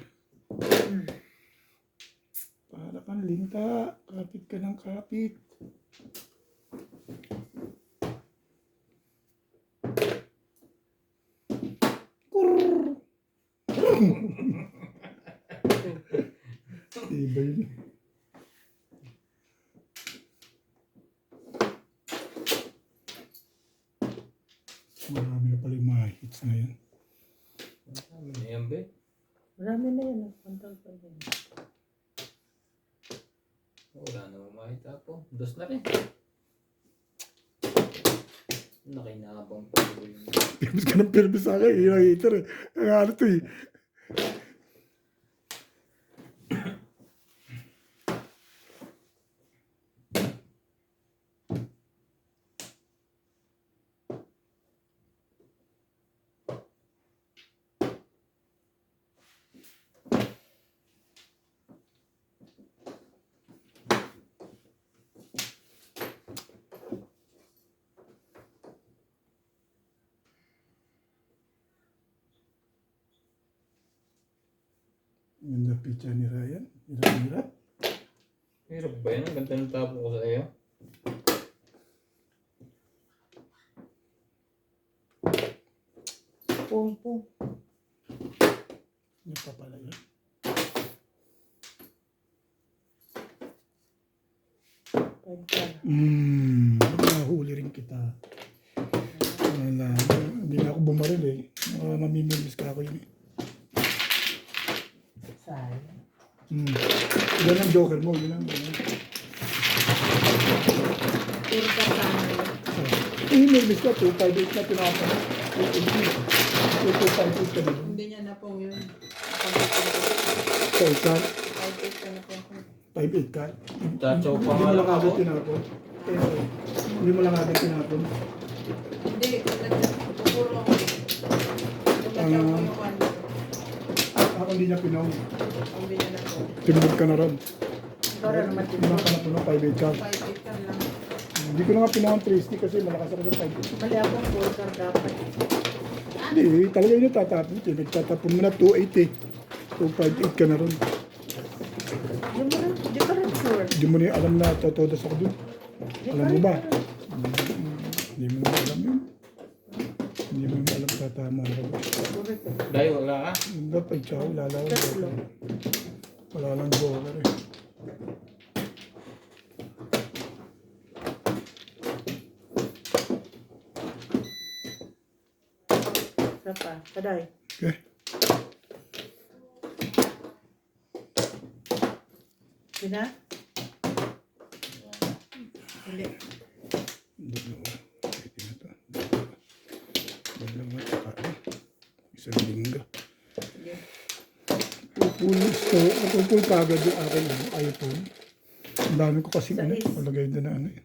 Para kang linta. Kapit ka ng kapit. Iba yun. Marami na pala yung mga hits na yan. Ayan be. Marami na yan. Nagpuntal pa yan. Wala namang makita po. Dos na rin. Nakinabang pa yun. Pirmis ka ng pirmis sa akin. Yung hater eh. Ano to eh. Ganda picture ni Ryan. Hirap-hirap. Hirap ba yan? Ang ganda ng tapo ko sa iyo. Pong. Yung pa pala yun. Nahuli rin kita. Wala. Hindi na ako bumaril eh. Mamimilis ka ako yun eh. Sayang. Yan ang joker mo. Yun ang ganyan. Puro ka sana yun. Mimilis ka. 258 na pinapa na. 258 ka din. Hindi niya na pong yun. So, ikaw, 5-8 ka na pong. 5'8 ka. Tacho pa Hindi nga mo lang lang agad ako. tinapon. Hindi mo lang agad tinapon. Hindi, puro ako. Tumatyaw ko yung one. Ako hindi niya pinong. Hindi niya na po. Tinubog ka na ron. Para naman Hindi ka na puno, 5'8 ka. 5-8 ka lang. Hindi ko na nga pinong 360 kasi malakas ako sa 5'8. Mali akong full car dapat. Hindi, talaga yun yung tatapon. Nagtatapon mo na 2'8 eh. 2'58 ka na ron. Di ka rin sure. Hindi mo na alam na totodas ako dun. Alam mo ba? Hindi mo na alam yun. Hindi mo na alam tatama ako. Dahil wala ka. Dapat siya, wala lang. Tatlo. Wala lang joker eh. Isa pa. Kaday. Okay. Sina? Hindi. Dalawa. Pwede na to. Dalawa. Tsaka isang lingga. Sige. Pupul kagad yung akin iPhone. Ang dami ko kasi ano, Sais. malagay doon na ano eh.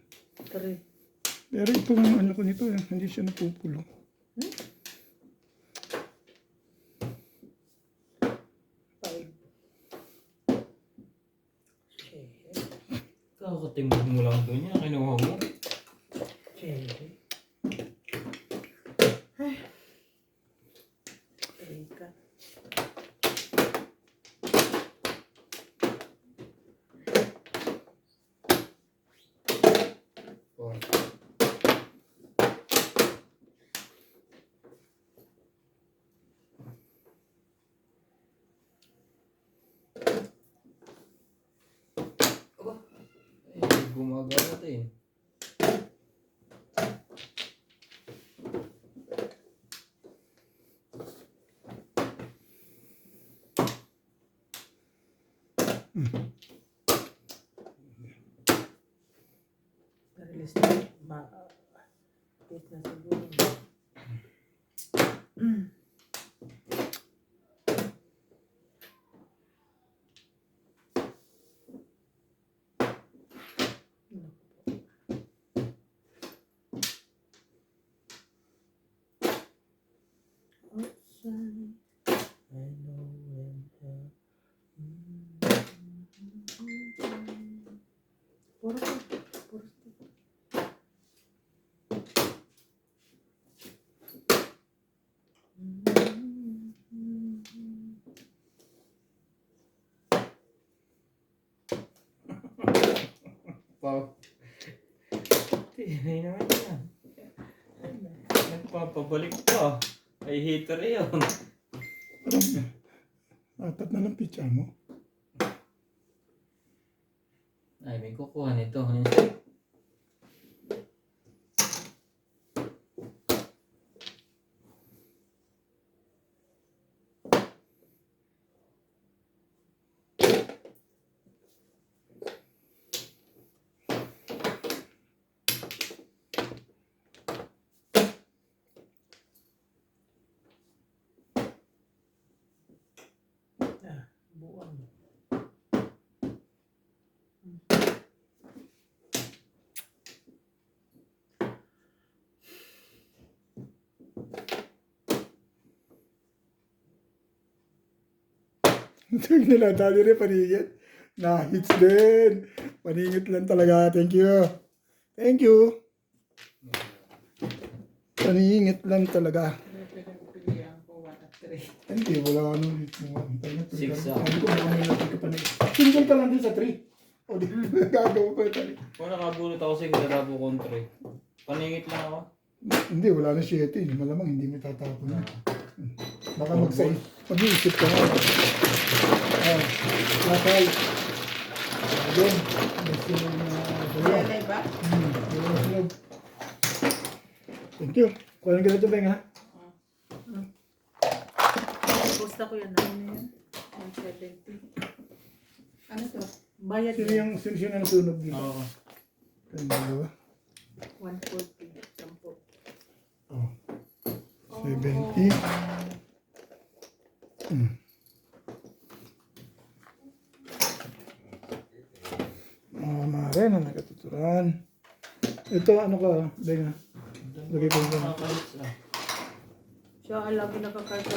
3. Pero itong ano ko nito, hindi siya napupulo. timbog mo lang ito niya. Kinuha mo. Cherry. Teka. Oh. Aba. Eh, gumagana ito eh. Release na. Hit na siguro. Outside, I know when hell. Puro to. Puro to. Wow. Tinay naman yan. Nagpapabalik pa. Ay hater yun. Apat na lang pitcha mo. Ay, may kukuha nito. Ano yun? Buwan. Ito nila dali rin paningit. Na-hits din. Paningit lang talaga. Thank you. Thank you. Paningit lang talaga. Pinagpilihan ko 1 at 3. Hindi, wala ano. Six, ah. Sabi ko, baka may natin ka pa na. Single ka lang din sa 3. O di, gagawa pa tayo. Kung nakabulot ako sa Garabo kontra eh. Paningit lang ako. Hindi, wala na 7. Malamang hindi mo tatapon na. Baka mag-iisip ka na. Lakay. Again. Gusto mo na dalawa. Lelay ba? Dalawa. Thank you. Kuha ng ganito, Beng, ha? Gusto ko yan. Ano yan? 170. Ano to? Bayad Sino yung nasunog dito? Oo. Yung dalawa. 140. 10. Oh. 70. Mga mare na nagkatuturan. Ito, ano ka, Beng, ha? Lagay ko ito. Nakakalit sila. Siya ang lagi nakakarta.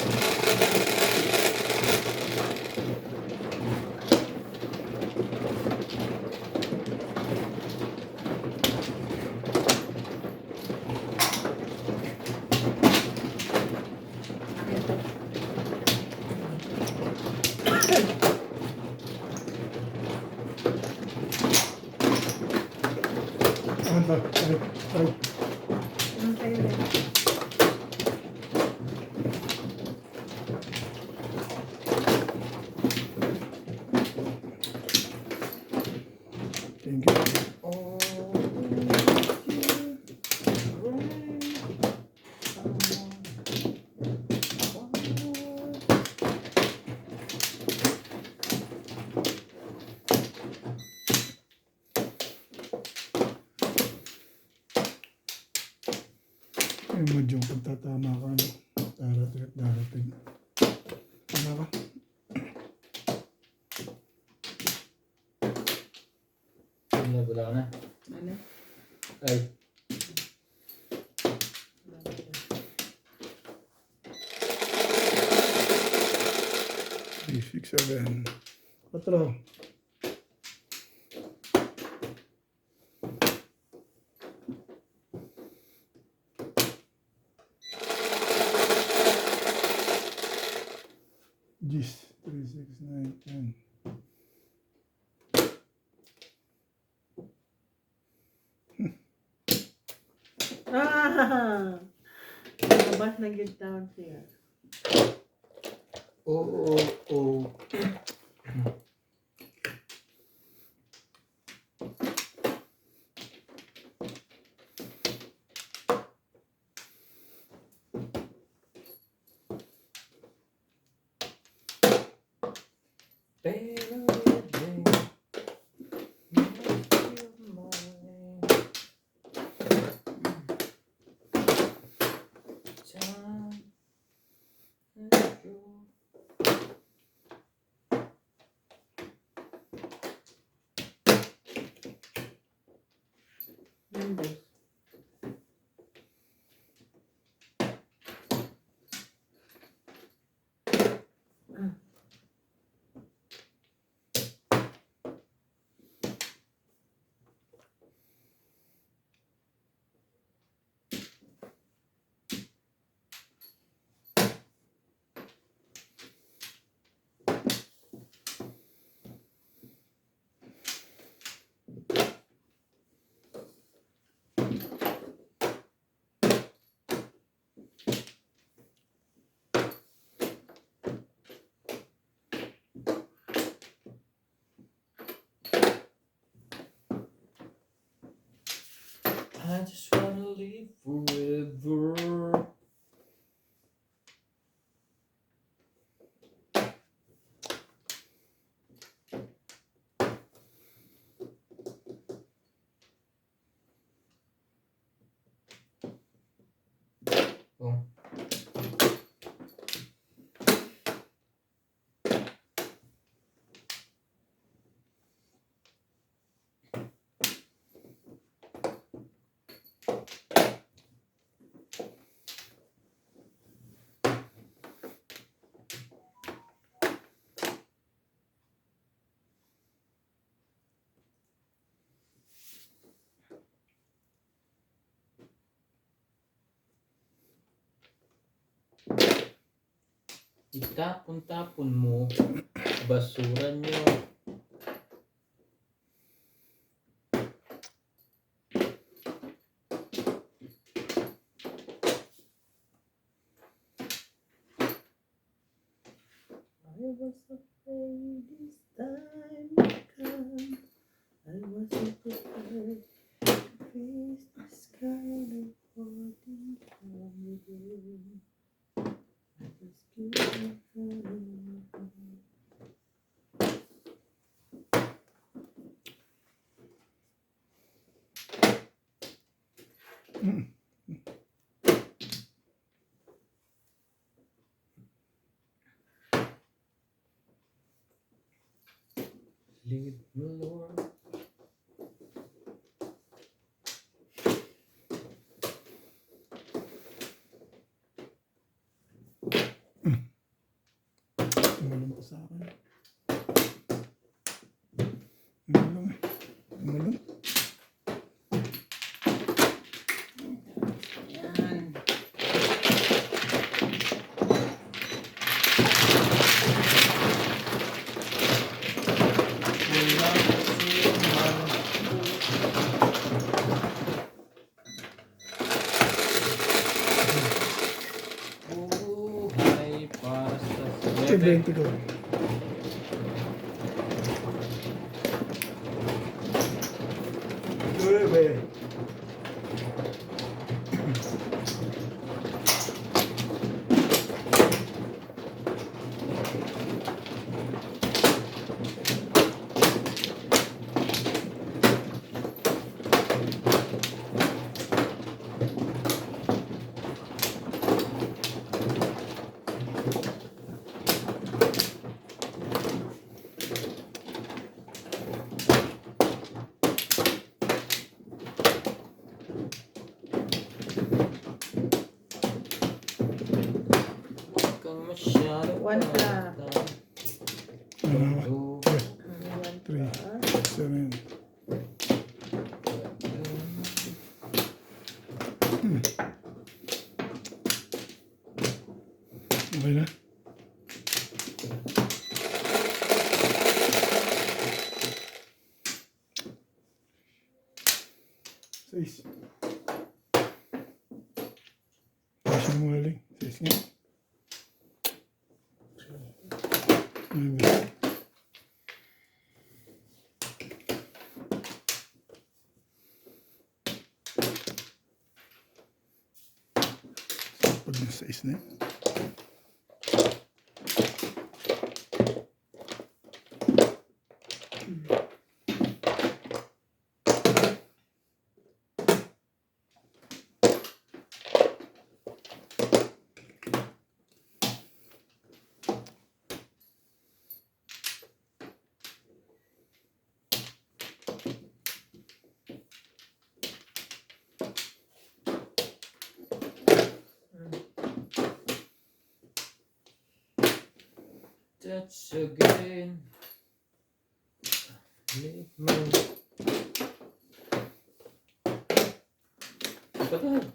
Ano ba? Ay. Anong tayo yan? Thank you. Yung madyong pagtatama ka, ano? Darating at darating. Ano ba? Wala na. Ano? Ay. Six, 7. 4. Gis, 3, 6, 9, 10. Ah! Nabas na yung town siya. Oo, oo. Pero Numbers. I just wanna live forever. Oh. Itapon-tapon mo, basura nyo. I was afraid this time would come. I wasn't prepared to face this kind of body from within. I just keep on running. Leave me, Lord. Tumalong pa sa akin. Tumalong eh. Tumalong. Wala kasi man. Buhay para sa Ito, 20 ko. Nueve. Huwag kang masyado One pa. bata. Oh, 3, 7. Okay na? Saan mo galing? Sis nga. Ano ba? Pag nasa is na yun. Touch again. Leave me. Patay.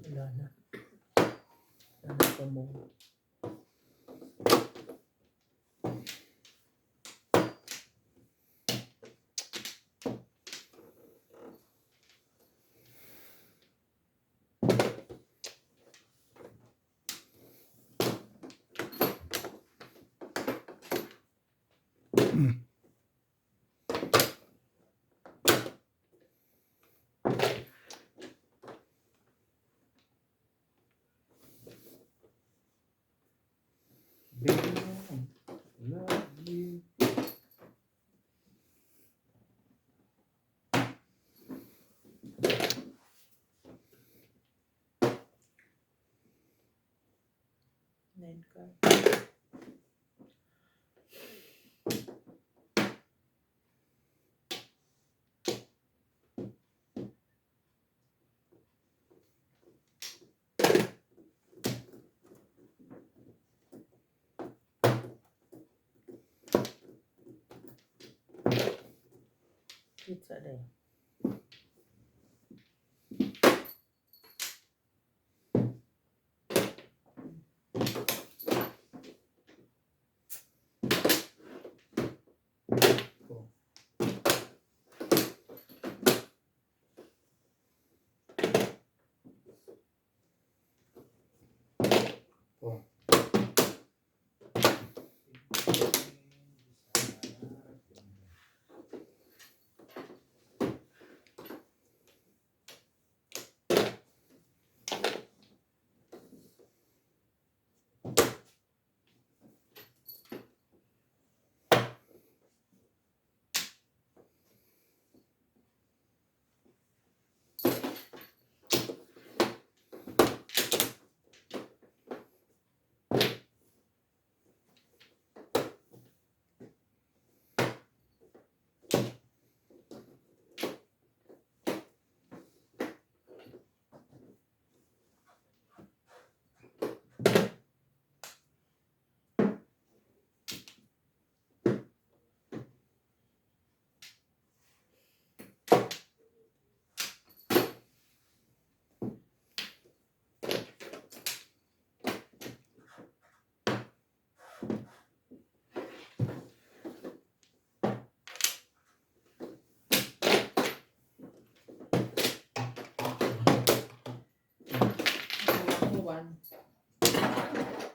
Wala na. Ano pa mo? Love you. Nine card. Pizza day.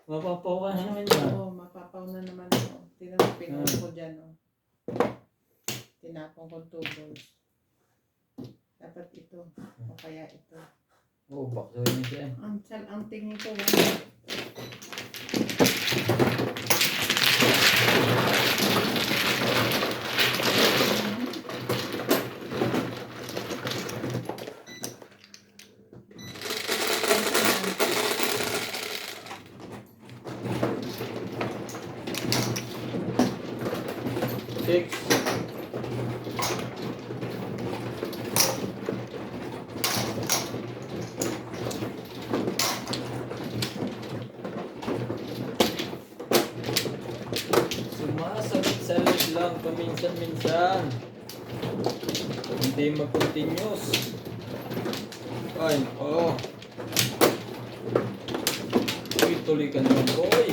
Mapapaw ka na naman yan. Oo, mapapaw na naman ako. Tingnan mo, pinuno ko dyan, oh. Tinapon ko 2 balls. Dapat ito. O kaya ito. Oo, bakso yun siya. Ang tingin ko, Six. Sumasabit-salit lang paminsan-minsan. Hindi mag-continuous. Ay, oo. Tuloy ka naman, boy.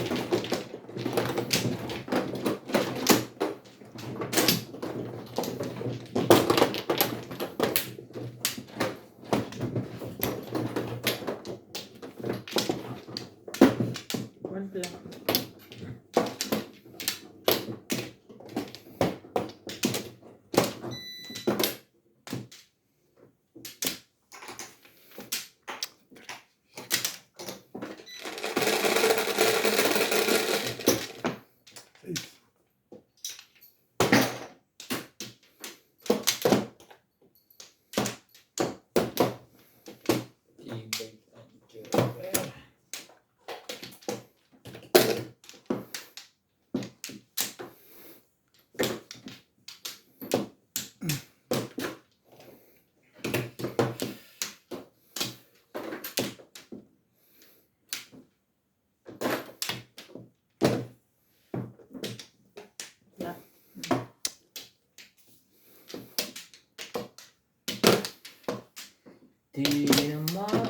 Tinamaan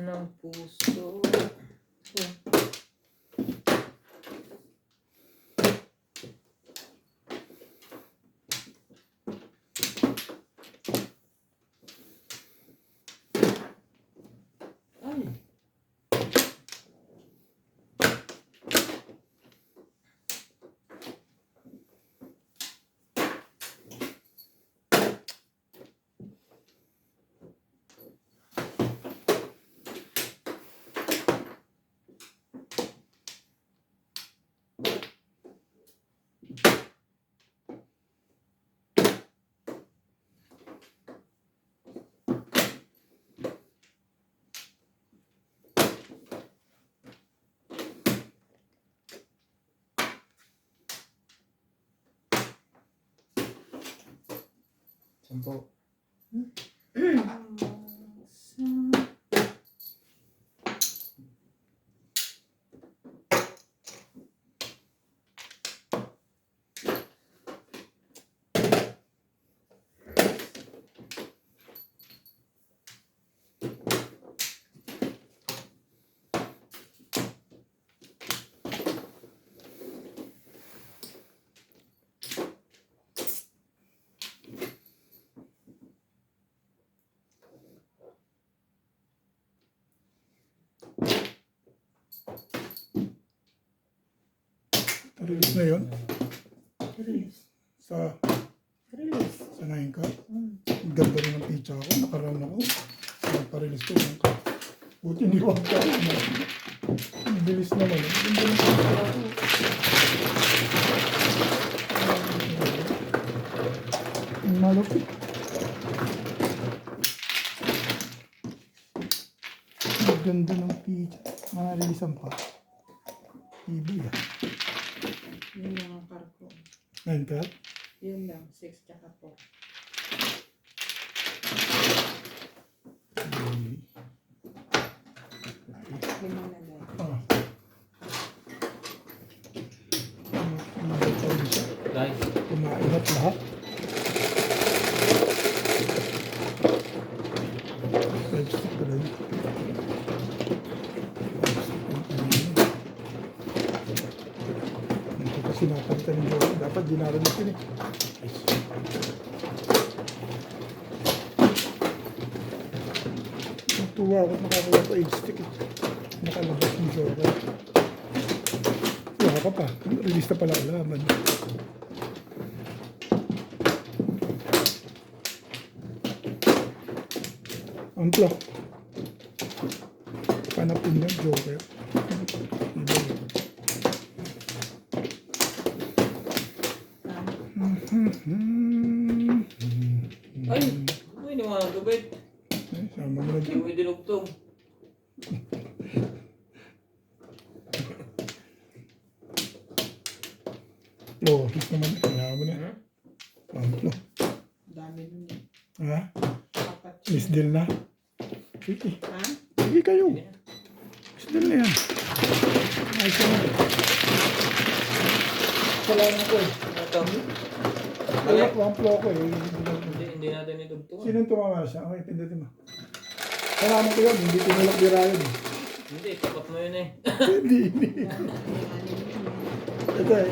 ng puso. Ay. Sampo. Release na yun. Release. Sa Release. sanayin ka. Mm. Ang ganda rin ng pizza ko. Nakaraan ako. Nagpa-release ko. Buti hindi wag ka. Ang bilis naman. Ang ganda ng pizza ko. Ang malupit. Ang ganda ng pizza. Mga-releasean pa. Ibi ah. Yun lang ang car ko. 9 ka? Yun lang. 6 tsaka 4. Lima na lang. Ah. Ano siya? Guys. Kumain at lahat. Lipstick ko rin. Ito kasi napalitan ng jowa. Dapat dinarinig yun eh. Natuwa ako nakakuha pa aid stick eh. Nakalabas ng jowa. Wala ka pa. Release na pala alaman. Unplug. Panapin niya, Joker. Iba yun. Ay! Ay, naman ang gabit. Ay, sama mo na Hindi dyan. mo idinugtong. Oh, hit naman. Kaya mo na. Unplug. Dami nun eh. Ha? Apat Miss yun. deal na. Sige. Ha? Sige kayo. Miss deal na yan. Ayos na. Salamat ko eh. Ito. Wala ko ang ploko eh. Hindi natin idugtong. Sinong tumama siya? Okay, pindutin mo. Salamat ko yun. Hindi tinulak di Ryan. Hindi, tapat mo yun eh. Hindi. Ito eh.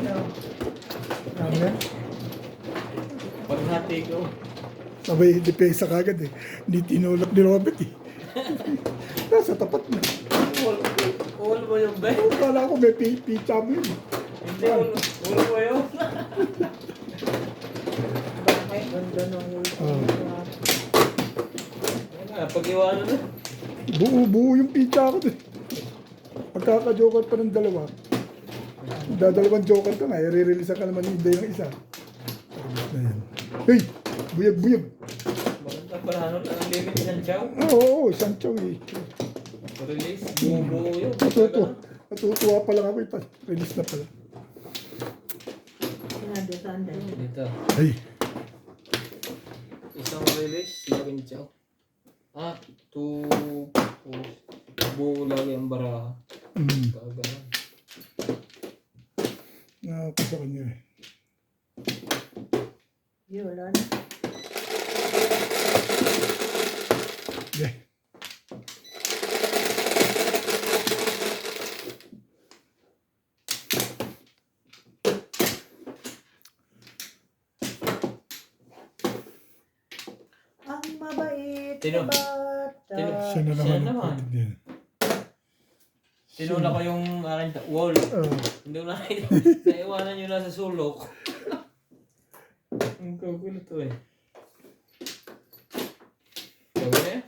Ano yan? Paghati ko. Sabay depensa kagad eh. Hindi tinulak ni Robert eh. Nasa tapat na. All mo yung bed. Kala ko may pizza mo yun. Hindi, all mo yun. Bakit? Ganda ng Ah. Pag-iwanan na. Buo yung pizza ko dun. Pagkaka-joker pa ng dalawa. Dadalawang joker ka nga. I-release ka naman hindi yung isa. Ayan. Hey! Buyag-buyag. Maganda pala nun. Ang limit isang chow. Oo, isang chow eh. Release. Buo yun. Natutuwa pa lang ako eh. Release na pala. Sinabi Sunday. Dito. Ay! Isang release, laging chow. Ah, buo lagi ang baraha. Kagano'n. Nakakot sa kanya eh. Yun, wala na. Yeah. Tino- na bata. Siya na Siya naman ang naman. pagod yan. Tinula ko yung aking wall. Oh, Hindi ko nakita. Naiwanan nyo na sa sulok. Ang kagulo to eh. Sabi eh.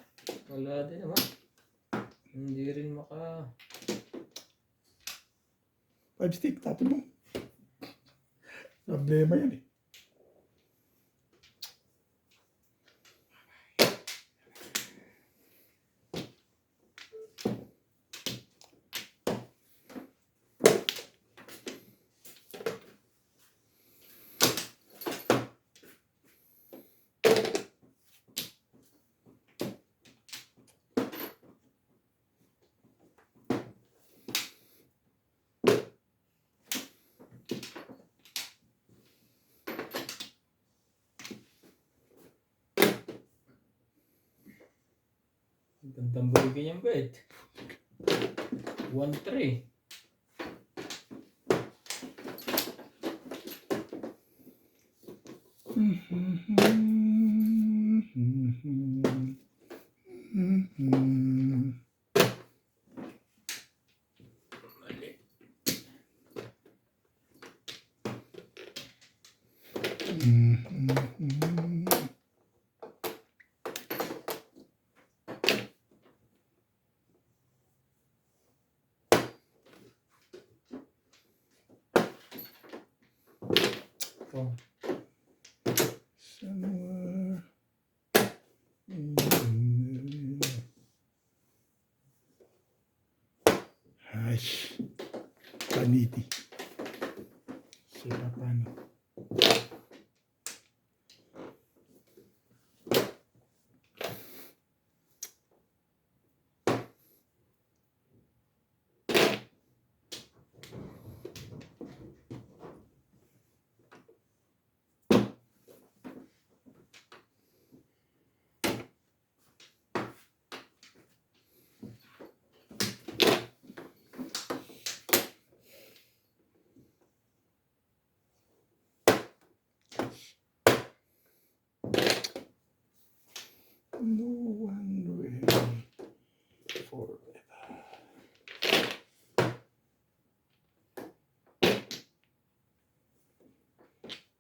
Wala din naman. Hindi rin maka... 5 stick, tapon mo. Problema yan eh. Gandang bagay niyang bed. 1-3. Mali. Oh. Somewhere in Ay, paniti. Siya paano? No one will forever.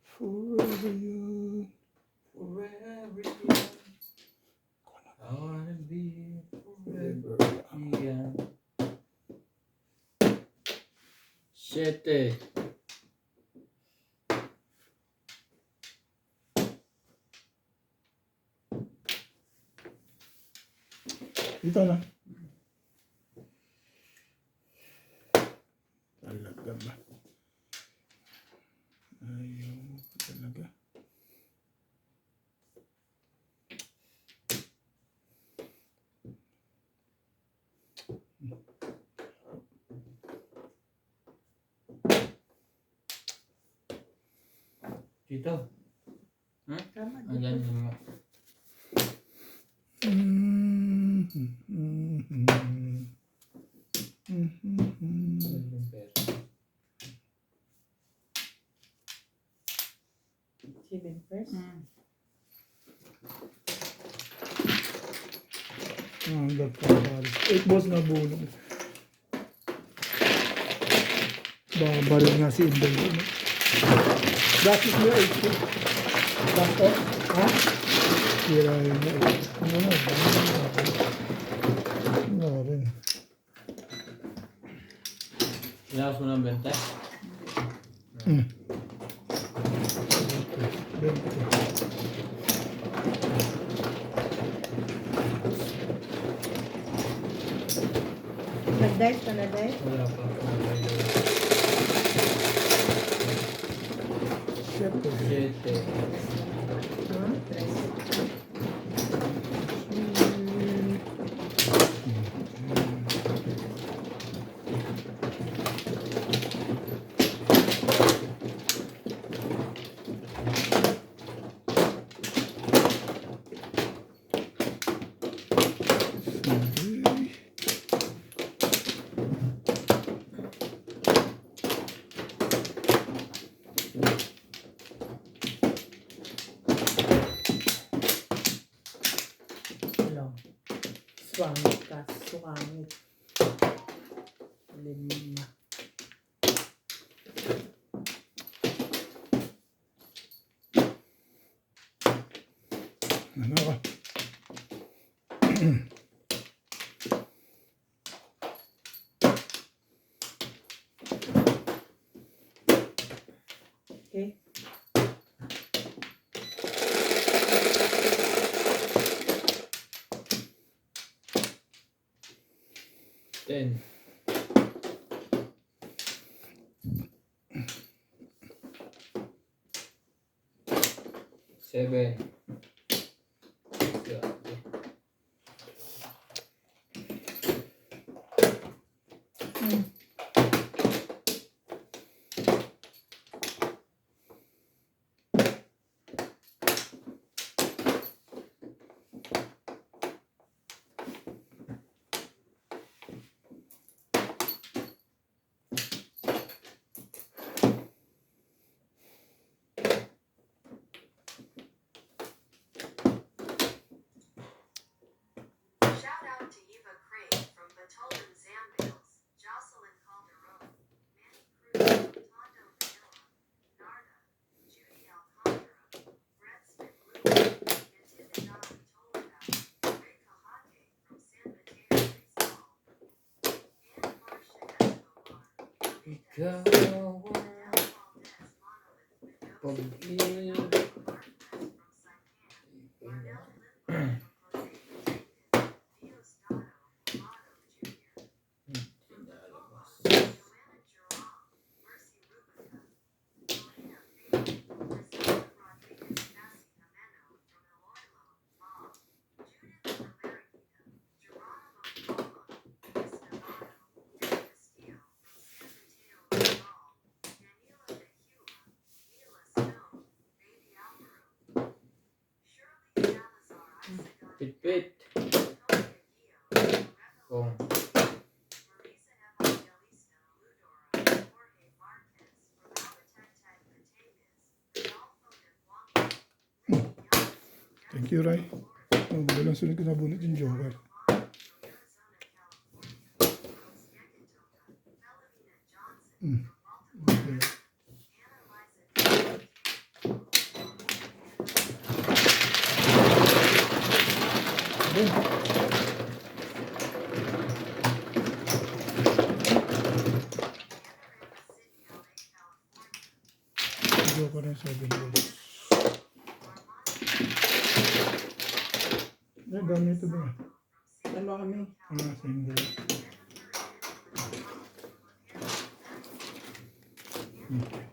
Forever young. Forever young. I wanna be forever young. 7. Dito na. Talaga ba? Ayaw mo pa talaga. Dito. Tama Ayan dito. yung... Seven first. Nagkakalis. 8 balls na bulo. Baril nga si Inday. Bakit niya 8 balls? Bakit? Ha? Kirahin niya 8. Ano na? Ano rin? Ilakas mo ng benta. Nag-dice ka na, dice? Wala pa. Siyempre. 7. Ha? Tres. Swangit ka. Sungangit. Lima. Ano ka? Okay. Ten. Seven. Shout out to Eva Crane from Batolan Zambales, Jocelyn Calderon, Manny Cruz, Tondo Vanilla, Narda, Judy Alcantara, Brett Smith-Lewis, and Timinada Tolga, Ray Kahake from San Mateo Rizal, and Marcia Escobar, Ikaw Adele ang Valdez Monolith Mendoza, pag-ibig. Marquez from Saipan, Marnell Lindbergh from Jose Detective, Diosdado Amado Jr. From Tacoma, Joanna Jerome, Mercy Rubica, Melina Faye, Priscilla Rodriguez Nasi Jimeno from Iloilo, Bob, Judith Ameriquita, Geronimo Palma, Luis Navarro, Rick Castillo from San Mateo Rizal, Daniela Mejua, Mila Stone, Baby Alvaro, Shirley Salazar Isagon, Pit-pit. Antonia Guillo, Oh. Marisa Evangelista Ludora, Jorge Marquez, from Albatagtag Batangas, Rodolfo Nebuanga, Ricky Yamas from Thank you, Ray. Florida, Oh, walang sunod ko nabunot yung Joker. Romano from Arizona, California, Rose Yakitoka, Philomena Johnson Mm. from Baltimore, Okay. Anna Liza Anna City, LA, California, Joker ng 7 balls. Ay, dami ito ba? Dalawa kami. Single. Hmm.